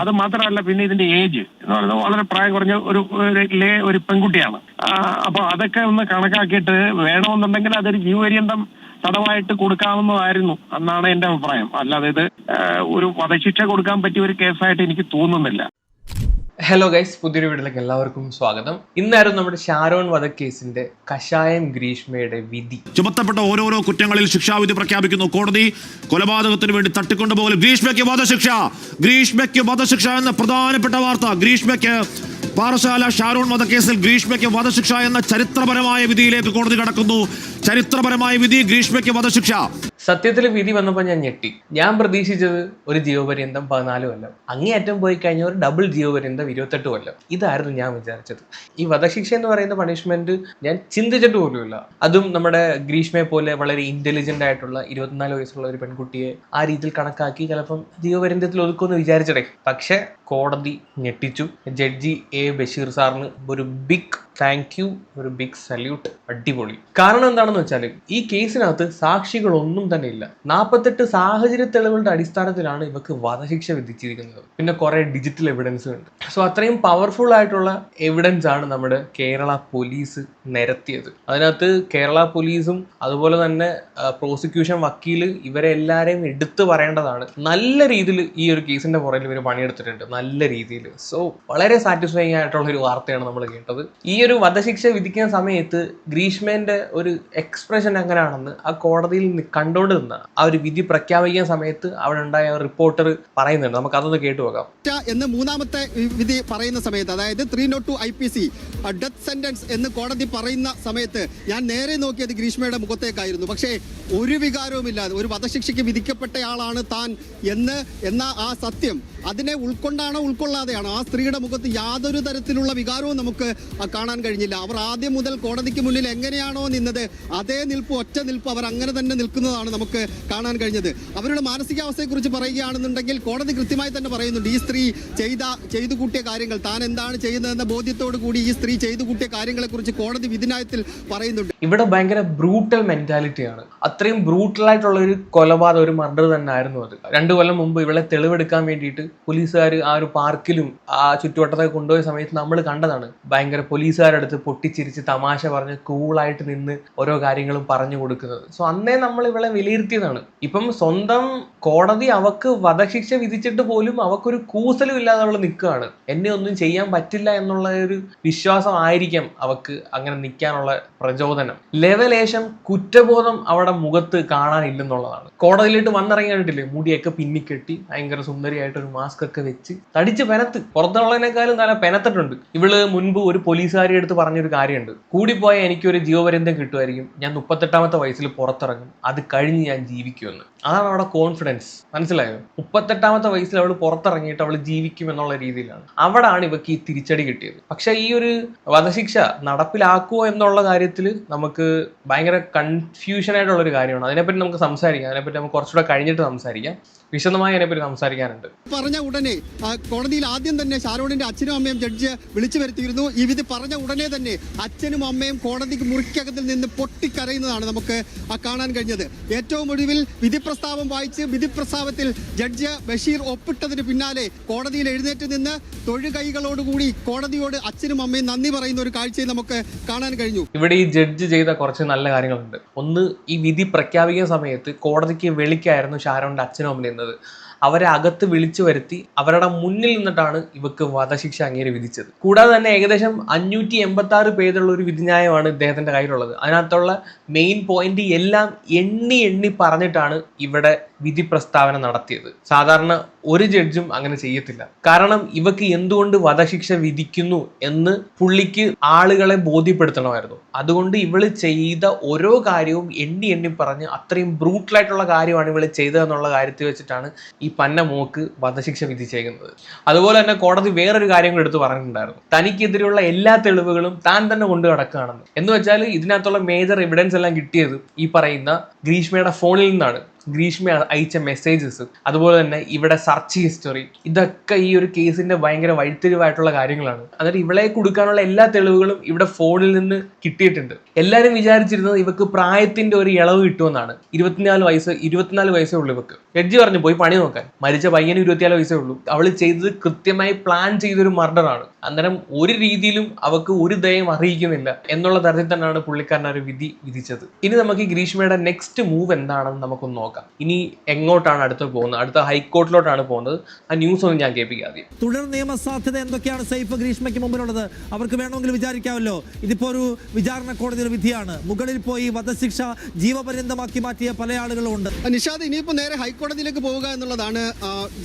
അത് മാത്രമല്ല, പിന്നെ ഇതിന്റെ ഏജ് എന്ന് പറയുന്നത് വളരെ പ്രായം കുറഞ്ഞ ഒരു പെൺകുട്ടിയാണ്. അപ്പൊ അതൊക്കെ ഒന്ന് കണക്കാക്കിയിട്ട് വേണമെന്നുണ്ടെങ്കിൽ അതൊരു ജീവപര്യന്തം തടവായിട്ട് കൊടുക്കാവുന്നതായിരുന്നു എന്നാണ് എന്റെ അഭിപ്രായം. അല്ലാതെ ഇത് ഒരു വധശിക്ഷ കൊടുക്കാൻ പറ്റിയ ഒരു കേസായിട്ട് എനിക്ക് തോന്നുന്നില്ല. ഹലോ ഗൈസ്, പുതിയൊരു വീട്ടിലേക്ക് എല്ലാവർക്കും സ്വാഗതം. ഇന്നായിരുന്നു നമ്മുടെ ഷാരോൺ വധക്കേസിന്റെ കഷായം ഗ്രീഷ്മയുടെ വിധി. ചുമത്തപ്പെട്ട ഓരോരോ കുറ്റങ്ങളിൽ ശിക്ഷാവിധി പ്രഖ്യാപിക്കുന്നു കോടതി. കൊലപാതകത്തിന് വേണ്ടി തട്ടിക്കൊണ്ടുപോകൽ, ഗ്രീഷ്മയ്ക്ക് വധശിക്ഷ എന്ന പ്രധാനപ്പെട്ട വാർത്ത. ഗ്രീഷ്മയ്ക്ക് പാറശാല ഷാരോൺ വധക്കേസിൽ ഗ്രീഷ്മയ്ക്ക് വധശിക്ഷ എന്ന ചരിത്രപരമായ വിധിയിലേക്ക് കോടതി കടക്കുന്നു. ചരിത്രപരമായ വിധി, ഗ്രീഷ്മയ്ക്ക് വധശിക്ഷ. സത്യത്തിൽ വിധി വന്നപ്പോൾ ഞാൻ ഞെട്ടി. ഞാൻ പ്രതീക്ഷിച്ചത് ഒരു ജീവപര്യന്തം 14 കൊല്ലം, അങ്ങേയറ്റം പോയി കഴിഞ്ഞ ഒരു ഡബിൾ ജീവപര്യന്തം 28 കൊല്ലം. ഇതായിരുന്നു ഞാൻ വിചാരിച്ചത്. ഈ വധശിക്ഷ എന്ന് പറയുന്ന പണിഷ്മെന്റ് ഞാൻ ചിന്തിച്ചിട്ട് പോലുമില്ല. അതും നമ്മുടെ ഗ്രീഷ്മയെ പോലെ വളരെ ഇന്റലിജന്റ് ആയിട്ടുള്ള 24 വയസ്സുള്ള ഒരു പെൺകുട്ടിയെ ആ രീതിയിൽ കണക്കാക്കി ചിലപ്പം ജീവപര്യന്തത്തിൽ ഒതുക്കുമെന്ന് വിചാരിച്ചടേ. പക്ഷെ കോടതി ഞെട്ടിച്ചു. ജഡ്ജി എ ബഷീർ സാറിന് ഒരു ബിഗ് താങ്ക് യു, ഒരു ബിഗ് സല്യൂട്ട്. അടിപൊളി. കാരണം എന്താണെന്ന് വെച്ചാൽ ഈ കേസിനകത്ത് സാക്ഷികളൊന്നും തന്നെ ഇല്ല. 48 സാഹചര്യ തെളിവുകളുടെ അടിസ്ഥാനത്തിലാണ് ഇവർക്ക് വധശിക്ഷ വിധിച്ചിരിക്കുന്നത്. പിന്നെ കുറെ ഡിജിറ്റൽ എവിഡൻസ് ഉണ്ട്. സോ അത്രയും പവർഫുൾ ആയിട്ടുള്ള എവിഡൻസ് ആണ് നമ്മുടെ കേരള പോലീസ് നിരത്തിയത്. അതിനകത്ത് കേരള പോലീസും അതുപോലെ തന്നെ പ്രോസിക്യൂഷൻ വക്കീല് ഇവരെ എല്ലാവരെയും എടുത്തു പറയേണ്ടതാണ്. നല്ല രീതിയിൽ ഈ ഒരു കേസിന്റെ പുറകിൽ ഇവർ പണിയെടുത്തിട്ടുണ്ട്, നല്ല രീതിയിൽ. സോ വളരെ സാറ്റിസ്ഫൈങ് ആയിട്ടുള്ള ഒരു വാർത്തയാണ് നമ്മൾ കേട്ടത്. ഈ ഒരു വധശിക്ഷ വിധിക്കുന്ന സമയത്ത് ഗ്രീഷ്മേന്റെ ഒരു എക്സ്പ്രഷൻ എങ്ങനെയാണെന്ന് ആ കോടതിയിൽ കണ്ടോണ്ട് നിന്ന ആ ഒരു വിധി പ്രഖ്യാപിക്കുന്ന സമയത്ത് അവിടെ ഉണ്ടായ റിപ്പോർട്ടർ പറയുന്നുണ്ട്. നമുക്ക് അതൊന്ന് കേട്ടു നോക്കാം. എന്ന് മൂന്നാമത്തെ വിധി പറയുന്ന സമയത്ത്, അതായത് 302 IPC ഡെത്ത് സെന്റൻസ് എന്ന് കോടതി പറയുന്ന സമയത്ത് ഞാൻ നേരെ നോക്കിയത് ഗ്രീഷ്മയുടെ മുഖത്തേക്കായിരുന്നു. പക്ഷേ ഒരു വികാരവുമില്ലാതെ ഒരു വധശിക്ഷയ്ക്ക് വിധിക്കപ്പെട്ടയാളാണ് താൻ എന്ന ആ സത്യം അതിനെ ഉൾക്കൊണ്ടാണോ ഉൾക്കൊള്ളാതെയാണോ ആ സ്ത്രീയുടെ മുഖത്ത് യാതൊരു തരത്തിലുള്ള വികാരവും നമുക്ക് കാണാൻ കഴിഞ്ഞില്ല. അവർ ആദ്യം മുതൽ കോടതിക്ക് മുന്നിൽ എങ്ങനെയാണോ നിന്നത് അതേ നിൽപ്പ്, ഒറ്റ നിൽപ്പ് അവർ അങ്ങനെ തന്നെ നിൽക്കുന്നതാണ് നമുക്ക് കാണാൻ കഴിഞ്ഞത്. അവരുടെ മാനസികാവസ്ഥയെക്കുറിച്ച് പറയുകയാണെന്നുണ്ടെങ്കിൽ കോടതി കൃത്യമായി തന്നെ പറയുന്നുണ്ട്, ഈ സ്ത്രീ ചെയ്തു കൂട്ടിയ കാര്യങ്ങൾ, താൻ എന്താണ് ചെയ്യുന്നതെന്ന ബോധ്യത്തോടു കൂടി ഈ സ്ത്രീ ചെയ്തു കൂട്ടിയ കാര്യങ്ങളെ കുറിച്ച് കോടതി വിധിന്യായത്തിൽ പറയുന്നുണ്ട്. ഇവിടെ ഭയങ്കര ബ്രൂട്ടൽ മെന്റാലിറ്റിയാണ്. അത്രയും ബ്രൂട്ടൽ ആയിട്ടുള്ള ഒരു കൊലപാതകം, ഒരു മർഡർ തന്നെ ആയിരുന്നു അത്. 2 കൊല്ലം മുമ്പ് ഇവളെ തെളിവെടുക്കാൻ വേണ്ടിയിട്ട് പോലീസുകാർ ആ ഒരു പാർക്കിലും ആ ചുറ്റുവട്ടത്തൊക്കെ കൊണ്ടുപോയ സമയത്ത് നമ്മൾ കണ്ടതാണ്. ഭയങ്കര പോലീസുകാരുടെ അടുത്ത് പൊട്ടിച്ചിരിച്ച് തമാശ പറഞ്ഞ് കൂളായിട്ട് നിന്ന് ഓരോ കാര്യങ്ങളും പറഞ്ഞു കൊടുക്കുന്നത്. സോ അന്നേ നമ്മൾ ഇവളെ വിലയിരുത്തിയതാണ്. ഇപ്പം സ്വന്തം കോടതി അവക്ക് വധശിക്ഷ വിധിച്ചിട്ട് പോലും അവക്കൊരു കൂസലും ഇല്ലാതെ അവൾ നിൽക്കുകയാണ്. എന്നെ ഒന്നും ചെയ്യാൻ പറ്റില്ല എന്നുള്ള ഒരു വിശ്വാസം ആയിരിക്കാം അവക്ക് അങ്ങനെ നിൽക്കാനുള്ള പ്രചോദനം. ലെവലേശം കുറ്റബോധം അവിടെ മുഖത്ത് കാണാനില്ലെന്നുള്ളതാണ്. കോടതിയിലിട്ട് വന്നിറങ്ങി കണ്ടിട്ടില്ലേ, മുടിയൊക്കെ പിന്നിക്കെട്ടി ഭയങ്കര സുന്ദരിയായിട്ട് ഒരു മാസ്ക് ഒക്കെ വെച്ച് തടിച്ച് പെനത്ത്, പുറത്തുള്ളതിനേക്കാളും നല്ല പെനത്തിട്ടുണ്ട്. ഇവള് മുൻപ് ഒരു പോലീസുകാരി എടുത്ത് പറഞ്ഞൊരു കാര്യമുണ്ട്, കൂടിപ്പോയ എനിക്കൊരു ജീവപര്യന്തം കിട്ടുമായിരിക്കും, ഞാൻ 38ാമത്തെ വയസ്സിൽ പുറത്തിറങ്ങും, അത് കഴിഞ്ഞ് ഞാൻ ജീവിക്കുമെന്ന്. അതാണ് അവിടെ കോൺഫിഡൻസ്. മനസ്സിലായോ? 38ാമത്തെ വയസ്സിൽ അവൾ പുറത്തിറങ്ങിയിട്ട് അവൾ ജീവിക്കും എന്നുള്ള രീതിയിലാണ്. അവിടാണ് ഇവക്ക് ഈ തിരിച്ചടി കിട്ടിയത്. പക്ഷെ ഈ ഒരു വധശിക്ഷ നടപ്പിലാക്കുമോ എന്നുള്ള കാര്യത്തിൽ നമുക്ക് ഭയങ്കര കൺഫ്യൂഷൻ ആയിട്ടുള്ളൊരു കാര്യമാണ്. അതിനെപ്പറ്റി നമുക്ക് സംസാരിക്കാം. അതിനെപ്പറ്റി നമുക്ക് കുറച്ചുകൂടെ കഴിഞ്ഞിട്ട് സംസാരിക്കാം. വിശദമായി അതിനെപ്പറ്റി സംസാരിക്കാനുണ്ട്. പറഞ്ഞ ഉടനെ കോടതിയിൽ ആദ്യം തന്നെ ഷാരോണിന്റെ അച്ഛനും അമ്മയും ജഡ്ജ് വിളിച്ചു വരുത്തിയിരുന്നു. ഈ വിധി പറഞ്ഞ ഉടനെ തന്നെ അച്ഛനും അമ്മയും കോടതിക്ക് മുറിക്കകത്തിൽ നിന്ന് പൊട്ടിക്കരയുന്നതാണ് നമുക്ക് കാണാൻ കഴിഞ്ഞത്. ഏറ്റവും ഒടുവിൽ വിധി പ്രസ്താവം വായിച്ച് വിധി പ്രസ്താവത്തിൽ ജഡ്ജ് ബഷീർ ഒപ്പിട്ടതിന് പിന്നാലെ കോടതിയിൽ എഴുന്നേറ്റ് നിന്ന് തൊഴുകൈകളോടുകൂടി കോടതിയോട് അച്ഛനും അമ്മയും നന്ദി പറയുന്ന ഒരു കാഴ്ചയും നമുക്ക് കാണാൻ കഴിഞ്ഞു. ഇവിടെ ഈ ജഡ്ജ് ചെയ്ത കുറച്ച് നല്ല കാര്യങ്ങളുണ്ട്. ഒന്ന്, ഈ വിധി പ്രഖ്യാപിക്കുന്ന സമയത്ത് കോടതിക്ക് വെളിക്കായിരുന്നു ഷാരോണിന്റെ അച്ഛനും അമ്മയും. അവരെ അകത്ത് വിളിച്ചു വരുത്തി അവരുടെ മുന്നിൽ നിന്നിട്ടാണ് ഇവക്ക് വധശിക്ഷ അങ്ങേര് വിധിച്ചത്. കൂടാതെ തന്നെ ഏകദേശം 586 പേജുള്ള ഒരു വിധിന്യായമാണ് ഇദ്ദേഹത്തിന്റെ കയ്യിലുള്ളത്. അതിനകത്തുള്ള മെയിൻ പോയിന്റ് എല്ലാം എണ്ണി പറഞ്ഞിട്ടാണ് ഇവിടെ വിധി പ്രസ്താവന നടത്തിയത്. സാധാരണ ഒരു ജഡ്ജും അങ്ങനെ ചെയ്യത്തില്ല. കാരണം ഇവക്ക് എന്തുകൊണ്ട് വധശിക്ഷ വിധിക്കുന്നു എന്ന് പുള്ളിക്ക് ആളുകളെ ബോധ്യപ്പെടുത്തണമായിരുന്നു. അതുകൊണ്ട് ഇവള് ചെയ്ത ഓരോ കാര്യവും എണ്ണി പറഞ്ഞ് അത്രയും ബ്രൂട്ടലായിട്ടുള്ള കാര്യമാണ് ഇവള് ചെയ്തതെന്നുള്ള കാര്യത്തിൽ വെച്ചിട്ടാണ് ഈ പന്ന മോക്ക് വധശിക്ഷ വിധിച്ചേക്കുന്നത്. അതുപോലെ തന്നെ കോടതി വേറൊരു കാര്യങ്ങൾ എടുത്ത് പറഞ്ഞിട്ടുണ്ടായിരുന്നു, തനിക്കെതിരെയുള്ള എല്ലാ തെളിവുകളും താൻ തന്നെ കൊണ്ടു നടക്കുകയാണെന്ന്. എന്ന് വെച്ചാൽ ഇതിനകത്തുള്ള മേജർ എവിഡൻസ് എല്ലാം കിട്ടിയത് ഈ പറയുന്ന ഗ്രീഷ്മയുടെ ഫോണിൽ നിന്നാണ്. ഗ്രീഷ്മ അയച്ച മെസ്സേജസ്, അതുപോലെ തന്നെ ഇവിടെ സെർച്ച് ഹിസ്റ്ററി, ഇതൊക്കെ ഈ ഒരു കേസിന്റെ ഭയങ്കര വഴിത്തിരിവായിട്ടുള്ള കാര്യങ്ങളാണ്. അതായത് ഇവളെ കൊടുക്കാനുള്ള എല്ലാ തെളിവുകളും ഇവിടെ ഫോണിൽ നിന്ന് കിട്ടിയിട്ടുണ്ട്. എല്ലാവരും വിചാരിച്ചിരുന്നത് ഇവക്ക് പ്രായത്തിന്റെ ഒരു ഇളവ് കിട്ടുമെന്നാണ്. 24 വയസ്സേ ഉള്ളൂ ഇവക്ക്. ജഡ്ജി പറഞ്ഞു പോയി പണി നോക്കാൻ. മരിച്ച പയ്യന് 24 വയസ്സേ ഉള്ളൂ. അവള് ചെയ്തത് കൃത്യമായി പ്ലാൻ ചെയ്തൊരു മർഡറാണ്. അന്നേരം ഒരു രീതിയിലും അവക്ക് ഒരു ദയം അറിയിക്കുന്നില്ല എന്നുള്ള തരത്തിൽ തന്നെയാണ് പുള്ളിക്കാരൻ ഒരു വിധി വിധിച്ചത്. ഇനി നമുക്ക് ഈ ഗ്രീഷ്മയുടെ നെക്സ്റ്റ് മൂവ് എന്താണെന്ന് നമുക്കൊന്ന് നോക്കാം. ഇനി എങ്ങോട്ടാണ് അടുത്ത് പോകുന്നത്? അടുത്ത ഹൈക്കോർട്ടിലോട്ടാണ് പോകുന്നത്. ആ ന്യൂസ് ഒന്ന് ഞാൻ കേൾപ്പിക്കാതെ. തുടർ നിയമസാധ്യത എന്തൊക്കെയാണ് സൈഫ് ഗ്രീഷ്മയ്ക്ക് മുമ്പിലുള്ളത്? അവർക്ക് വേണമെങ്കിൽ വിചാരിക്കാമല്ലോ, ഇതിപ്പോ ഒരു വിചാരണ കോടതിയുടെ വിധിയാണ്. മുകളിൽ പോയി വധശിക്ഷ ജീവപര്യന്തമാക്കി മാറ്റിയ പല ആളുകളും ഉണ്ട്. നിഷാദ്, ഇനിയിപ്പോൾ നേരെ ഹൈക്കോടതിയിലേക്ക് പോവുക എന്നുള്ളതാണ്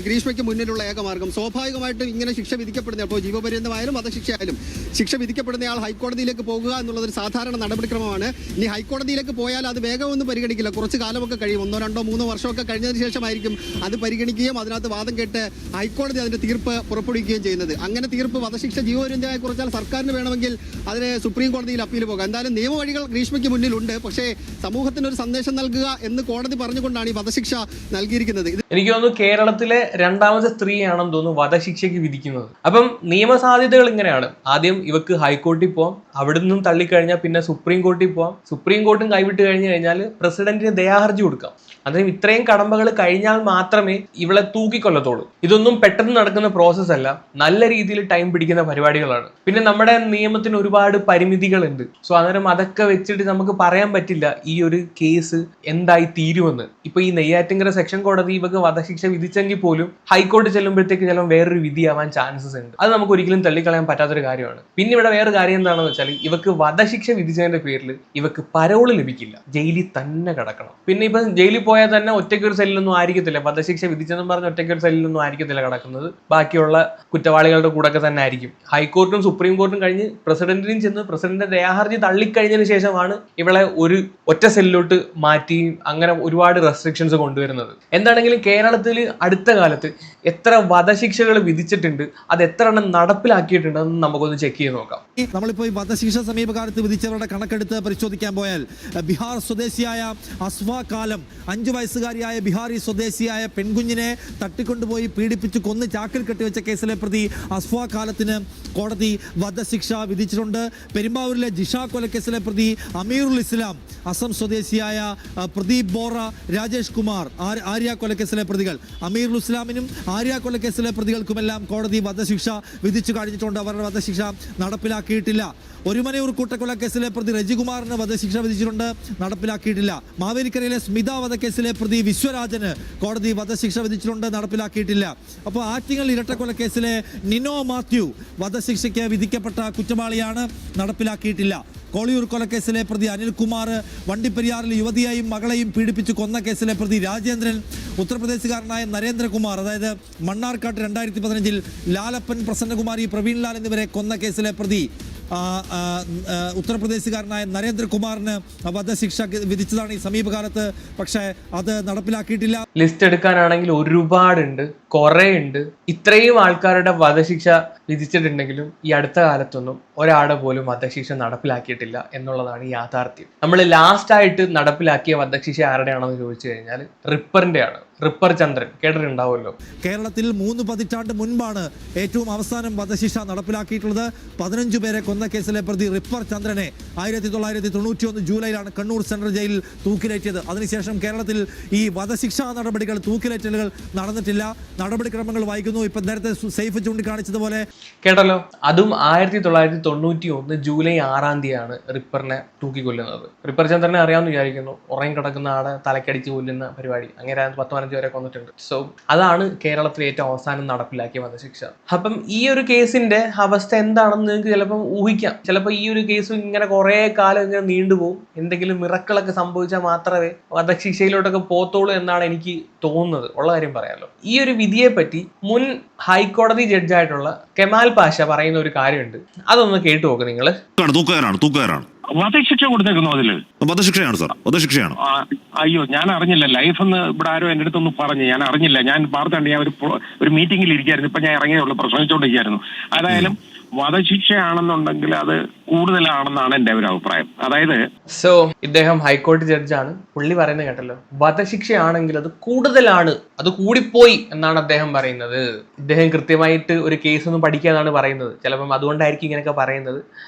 ഗ്രീഷ്മയ്ക്ക് മുന്നിലുള്ള ഏകമാർഗം. സ്വാഭാവികമായിട്ടും ഇങ്ങനെ ശിക്ഷ വിധിക്കപ്പെടുന്ന, അപ്പോൾ ജീവപര്യന്തമായാലും വധശിക്ഷയായാലും ശിക്ഷ വിധിക്കപ്പെടുന്നയാൾ ഹൈക്കോടതിയിലേക്ക് പോകുക എന്നുള്ളതൊരു സാധാരണ നടപടിക്രമമാണ്. ഇനി ഹൈക്കോടതിയിലേക്ക് പോയാൽ അത് വേഗമൊന്നും പരിഗണിക്കില്ല. കുറച്ച് കാലമൊക്കെ കഴിയും, 1, 2, 3 വർഷമൊക്കെ കഴിഞ്ഞതിന് ശേഷമായിരിക്കും അത് പരിഗണിക്കുകയും അതിനകത്ത് വാദം കേട്ട് ഹൈക്കോടതി അതിന്റെ തീർപ്പ് പുറപ്പെടുവിക്കുകയും ചെയ്യുന്നത്. അങ്ങനെ തീർപ്പ് വധശിക്ഷ ജീവപര്യന്തമായി കുറച്ചാൽ സർക്കാരിന് വേണമെങ്കിൽ അതിന് സുപ്രീം കോടതിയിൽ അപ്പീൽ പോകാം. എന്തായാലും നിയമവഴികൾ ഗ്രീഷ്മയ്ക്ക് മുന്നിലുണ്ട്. പക്ഷേ സമൂഹത്തിന് ഒരു സന്ദേശം നൽകുക എന്ന് കോടതി പറഞ്ഞുകൊണ്ടാണ് ഈ വധശിക്ഷ നൽകിയിരിക്കുന്നത്. എനിക്ക് തോന്നുന്നു കേരളത്തിലെ രണ്ടാമത്തെ സ്ത്രീയാണെന്ന് തോന്നുന്നു വധശിക്ഷയ്ക്ക് വിധിക്കുന്നത്. അപ്പം നിയമസാധ്യതകൾ ഇങ്ങനെയാണ്. ആദ്യം ഇവക്ക് ഹൈക്കോടതി പോവാം, അവിടെ നിന്നും തള്ളിക്കഴിഞ്ഞാൽ പിന്നെ സുപ്രീം കോടതി പോവാം. സുപ്രീം കോർട്ടും കൈവിട്ട് കഴിഞ്ഞു കഴിഞ്ഞാൽ പ്രസിഡന്റിന് ദയാഹർജി കൊടുക്കാം. അതായത് ഇത്രയും കടമ്പകൾ കഴിഞ്ഞാൽ മാത്രമേ ഇവളെ തൂക്കിക്കൊല്ലത്തുള്ളൂ. ഇതൊന്നും പെട്ടെന്ന് നടക്കുന്ന പ്രോസസ് അല്ല, നല്ല രീതിയിൽ ടൈം പിടിക്കുന്ന പരിപാടികളാണ്. പിന്നെ നമ്മുടെ നിയമത്തിന് ഒരുപാട് പരിമിതികളുണ്ട്. സോ അന്നേരം അതൊക്കെ വെച്ചിട്ട് നമുക്ക് പറയാൻ പറ്റില്ല ഈ ഒരു കേസ് എന്തായി തീരുമെന്ന്. ഇപ്പൊ ഈ നെയ്യാറ്റിൻകര സെക്ഷൻ കോടതി ഇവക്ക് വധശിക്ഷ വിധിച്ചെങ്കിൽ പോലും ഹൈക്കോടതി ചെല്ലുമ്പോഴത്തേക്ക് ചിലപ്പോൾ വേറൊരു വിധിയാവാൻ ചാൻസസ് ഉണ്ട്. അത് നമുക്ക് ഒരിക്കലും തള്ളിക്കളയാൻ പറ്റാത്തൊരു കാര്യമാണ്. പിന്നെ ഇവിടെ വേറെ കാര്യം എന്താണെന്ന് വെച്ചാൽ ഇവക്ക് വധശിക്ഷ വിധിച്ചതിന്റെ പേരിൽ ഇവക്ക് പരോള് ലഭിക്കില്ല, ജയിലിൽ തന്നെ കിടക്കണം. പിന്നെ ഇപ്പൊ ജയിലിൽ പോയാൽ തന്നെ ഒറ്റയ്ക്കൊരു സെല്ലൊന്നും ആയിരിക്കത്തില്ല. വധശിക്ഷ വിധിച്ചെന്നും പറഞ്ഞ് ഒറ്റയ്ക്കൊരു സെല്ലൊന്നും ആയിരിക്കത്തില്ല കിടക്കുന്നത്. ബാക്കിയുള്ള കുറ്റവാളികളുടെ കൂടെ ഒക്കെ തന്നെ ആയിരിക്കും. ഹൈക്കോർട്ടും സുപ്രീം കോർട്ടും കഴിഞ്ഞ് പ്രസിഡന്റിനും ചെന്ന് പ്രസിഡന്റിന്റെ ദയാഹർജി തള്ളിക്കഴിഞ്ഞതിന് ശേഷമാണ് ഇവളെ ഒരു ഒറ്റ സെല്ലിലോട്ട് മാറ്റി അങ്ങനെ ഒരുപാട് റെസ്ട്രിക്ഷൻസ് കൊണ്ടുവരുന്നത്. എന്താണെങ്കിലും കേരളത്തിൽ അടുത്ത കാലത്ത് എത്ര വധശിക്ഷകൾ വിധിച്ചിട്ടുണ്ട്, അത് എത്ര എണ്ണം നടപ്പിലാക്കിയിട്ടുണ്ടെന്ന് നമുക്കൊന്ന് ചെക്ക് ചെയ്ത് നോക്കാം. നമ്മളിപ്പോൾ ഈ വധശിക്ഷ സമീപകാലത്ത് വിധിച്ചവരുടെ കണക്കെടുത്ത് പരിശോധിക്കാൻ പോയാൽ ബീഹാർ സ്വദേശിയായ അസ്ഫ കാലം, 5 വയസ്സുകാരിയായ ബീഹാറി സ്വദേശിയായ പെൺകുഞ്ഞിനെ തട്ടിക്കൊണ്ടുപോയി പീഡിപ്പിച്ച് കൊന്ന് ചാക്കിൽ കെട്ടിവെച്ച കേസിലെ പ്രതി അസ്ഫ കാലത്തിന് കോടതി വധശിക്ഷ വിധിച്ചിട്ടുണ്ട്. പെരുമ്പാവൂരിലെ ജിഷ കൊലക്കേസിലെ പ്രതി അമീറുൽ ഇസ്ലാം, അസം സ്വദേശിയായ പ്രദീപ് ബോറ, രാജേഷ് കുമാർ, ആര്യ കൊലക്കേസിലെ പ്രതികൾ, അമീറുൽ ഇസ്ലാമിനും ആര്യ കൊലക്കേസിലെ പ്രതികൾക്കുമെല്ലാം കോടതി വധശിക്ഷ വിധിച്ചു കഴിഞ്ഞിട്ടുണ്ട്. അവരുടെ വധശിക്ഷ നടപ്പിലാക്കിയിട്ടില്ല. ഒരുമനയൂർ കൂട്ടക്കൊലക്കേസിലെ പ്രതി രജികുമാറിന് വധശിക്ഷ വിധിച്ചിട്ടുണ്ട്, നടപ്പിലാക്കിയിട്ടില്ല. മാവേലിക്കരയിലെ സ്മിത വധക്കേസിലെ പ്രതി വിശ്വരാജന് കോടതി വധശിക്ഷ വിധിച്ചിട്ടുണ്ട്, നടപ്പിലാക്കിയിട്ടില്ല. അപ്പോൾ ആറ്റിങ്ങൽ ഇരട്ടക്കൊലക്കേസിലെ നിനോ മാത്യു വധശിക്ഷയ്ക്ക് വിധിക്കപ്പെട്ട കുറ്റവാളിയാണ്, നടപ്പിലാക്കിയിട്ടില്ല. കോളിയൂർ കൊലക്കേസിലെ പ്രതി അനിൽകുമാർ, വണ്ടിപ്പെരിയാറിൽ യുവതിയെയും മകളെയും പീഡിപ്പിച്ച് കൊന്ന കേസിലെ പ്രതി രാജേന്ദ്രൻ, ഉത്തർപ്രദേശുകാരനായ നരേന്ദ്രകുമാർ, അതായത് മണ്ണാർക്കാട്ട് 2015 ലാലപ്പൻ, പ്രസന്നകുമാരി, പ്രവീൺ ലാൽ എന്നിവരെ കൊന്ന കേസിലെ പ്രതി ഉത്തർപ്രദേശുകാരനായ നരേന്ദ്രകുമാറിന് വധശിക്ഷ വിധിച്ചതാണ് ഈ സമീപകാലത്ത്. പക്ഷേ അത് നടപ്പിലാക്കിയിട്ടില്ല. ലിസ്റ്റ് എടുക്കാനാണെങ്കിൽ ഒരുപാടുണ്ട്, കുറെ ഉണ്ട്. ഇത്രയും ആൾക്കാരുടെ വധശിക്ഷ വിധിച്ചിട്ടുണ്ടെങ്കിലും ഈ അടുത്ത കാലത്തൊന്നും ഒരാളുടെ പോലും വധശിക്ഷ നടപ്പിലാക്കിയിട്ടില്ല എന്നുള്ളതാണ് യാഥാർത്ഥ്യം. നമ്മൾ ലാസ്റ്റ് ആയിട്ട് നടപ്പിലാക്കിയ വധശിക്ഷ ആരുടെയാണെന്ന് ചോദിച്ചു കഴിഞ്ഞാൽ റിപ്പറിന്റെ ആണ്. റിപ്പർ ചന്ദ്രൻ കേട്ടിട്ടുണ്ടാവുമല്ലോ. കേരളത്തിൽ 3 പതിറ്റാണ്ട് മുൻപാണ് ഏറ്റവും അവസാനം വധശിക്ഷ നടപ്പിലാക്കിയിട്ടുള്ളത്. 15 പേരെ കൊന്ന കേസിലെ പ്രതി റിപ്പർ ചന്ദ്രനെ 1991 ജൂലൈയിലാണ് കണ്ണൂർ സെൻട്രൽ ജയിലിൽ തൂക്കിലേറ്റിയത്. അതിനുശേഷം കേരളത്തിൽ ഈ വധശിക്ഷാ നടപടികൾ, തൂക്കിലേറ്റലുകൾ നടന്നിട്ടില്ല. നടപടിക്രമങ്ങൾ വൈകുന്നു. ഇപ്പൊ നേരത്തെ സൈഫ് ചൂണ്ടിക്കാണിച്ചതുപോലെ കേട്ടല്ലോ. അതും 1991 ജൂലൈ 6-ാം തീയതിയാണ് റിപ്പറിനെ തൂക്കിക്കൊല്ലുന്നത്. റിപ്പർ ചന്ദ്രനെ അറിയാമെന്ന് വിചാരിക്കുന്നു. ഉറങ്ങി കിടക്കുന്ന ആളെ തലക്കടിച്ച് കൊല്ലുന്ന പരിപാടി. അങ്ങനെ 10-15 വരെ കൊന്നിട്ടുണ്ട്. സോ അതാണ് കേരളത്തിൽ ഏറ്റവും അവസാനം നടപ്പിലാക്കിയ വധശിക്ഷ. അപ്പം ഈ ഒരു കേസിന്റെ അവസ്ഥ എന്താണെന്ന് നിങ്ങൾക്ക് ചിലപ്പോൾ ഊഹിക്കാം. ചിലപ്പോൾ ഈ ഒരു കേസ് ഇങ്ങനെ കുറെ കാലം ഇങ്ങനെ നീണ്ടുപോകും. എന്തെങ്കിലും മിറക്കിളൊക്കെ സംഭവിച്ചാൽ മാത്രമേ വധശിക്ഷയിലോട്ടൊക്കെ പോത്തോളൂ എന്നാണ് എനിക്ക് തോന്നുന്നത്. ഉള്ള കാര്യം പറയാമല്ലോ. ഈ ഒരു വിധിയെ പറ്റി മുൻ ഹൈക്കോടതി ജഡ്ജായിട്ടുള്ള കെമാൽ പാഷ പറയുന്ന ഒരു കാര്യമുണ്ട്. അതൊന്ന് കേട്ടു നോക്ക് നിങ്ങൾ. തൂക്കുകാരാണ് വധശിക്ഷ കൊടുത്തേക്കുന്നു അതില്. വധശിക്ഷയാണ് സാർ, വധശിക്ഷയാണ്. അയ്യോ, ഞാൻ അറിഞ്ഞില്ല. ലൈഫ് എന്ന് ഇവിടെ ആരോ എന്റെ അടുത്തൊന്ന് പറഞ്ഞു, ഞാൻ അറിഞ്ഞില്ല. ഞാൻ വാർത്ത കണ്ട് ഞാൻ ഒരു മീറ്റിംഗിൽ ഇരിക്കായിരുന്നു. ഇപ്പൊ ഞാൻ ഇറങ്ങിയുള്ളൂ, പ്രസംഗിച്ചോണ്ടിരിക്കായിരുന്നു. അതായാലും വധശിക്ഷയാണെന്നുണ്ടെങ്കിൽ അത് കൂടുതലാണെന്നാണ് എൻ്റെ ഒരു അഭിപ്രായം. അതായത് ഇദ്ദേഹം ഹൈക്കോടതി ജഡ്ജാണ്, പുള്ളി പറയുന്നത് കേട്ടല്ലോ, വധശിക്ഷയാണെങ്കിൽ അത് കൂടുതലാണ്, അത് കൂടിപ്പോയി എന്നാണ് അദ്ദേഹം പറയുന്നത്. ഇദ്ദേഹം കൃത്യമായിട്ട് ഒരു കേസ് ഒന്നും പഠിക്കാന്നാണ് പറയുന്നത്. ചിലപ്പം അതുകൊണ്ടായിരിക്കും ഇങ്ങനെയൊക്കെ പറയുന്നത്.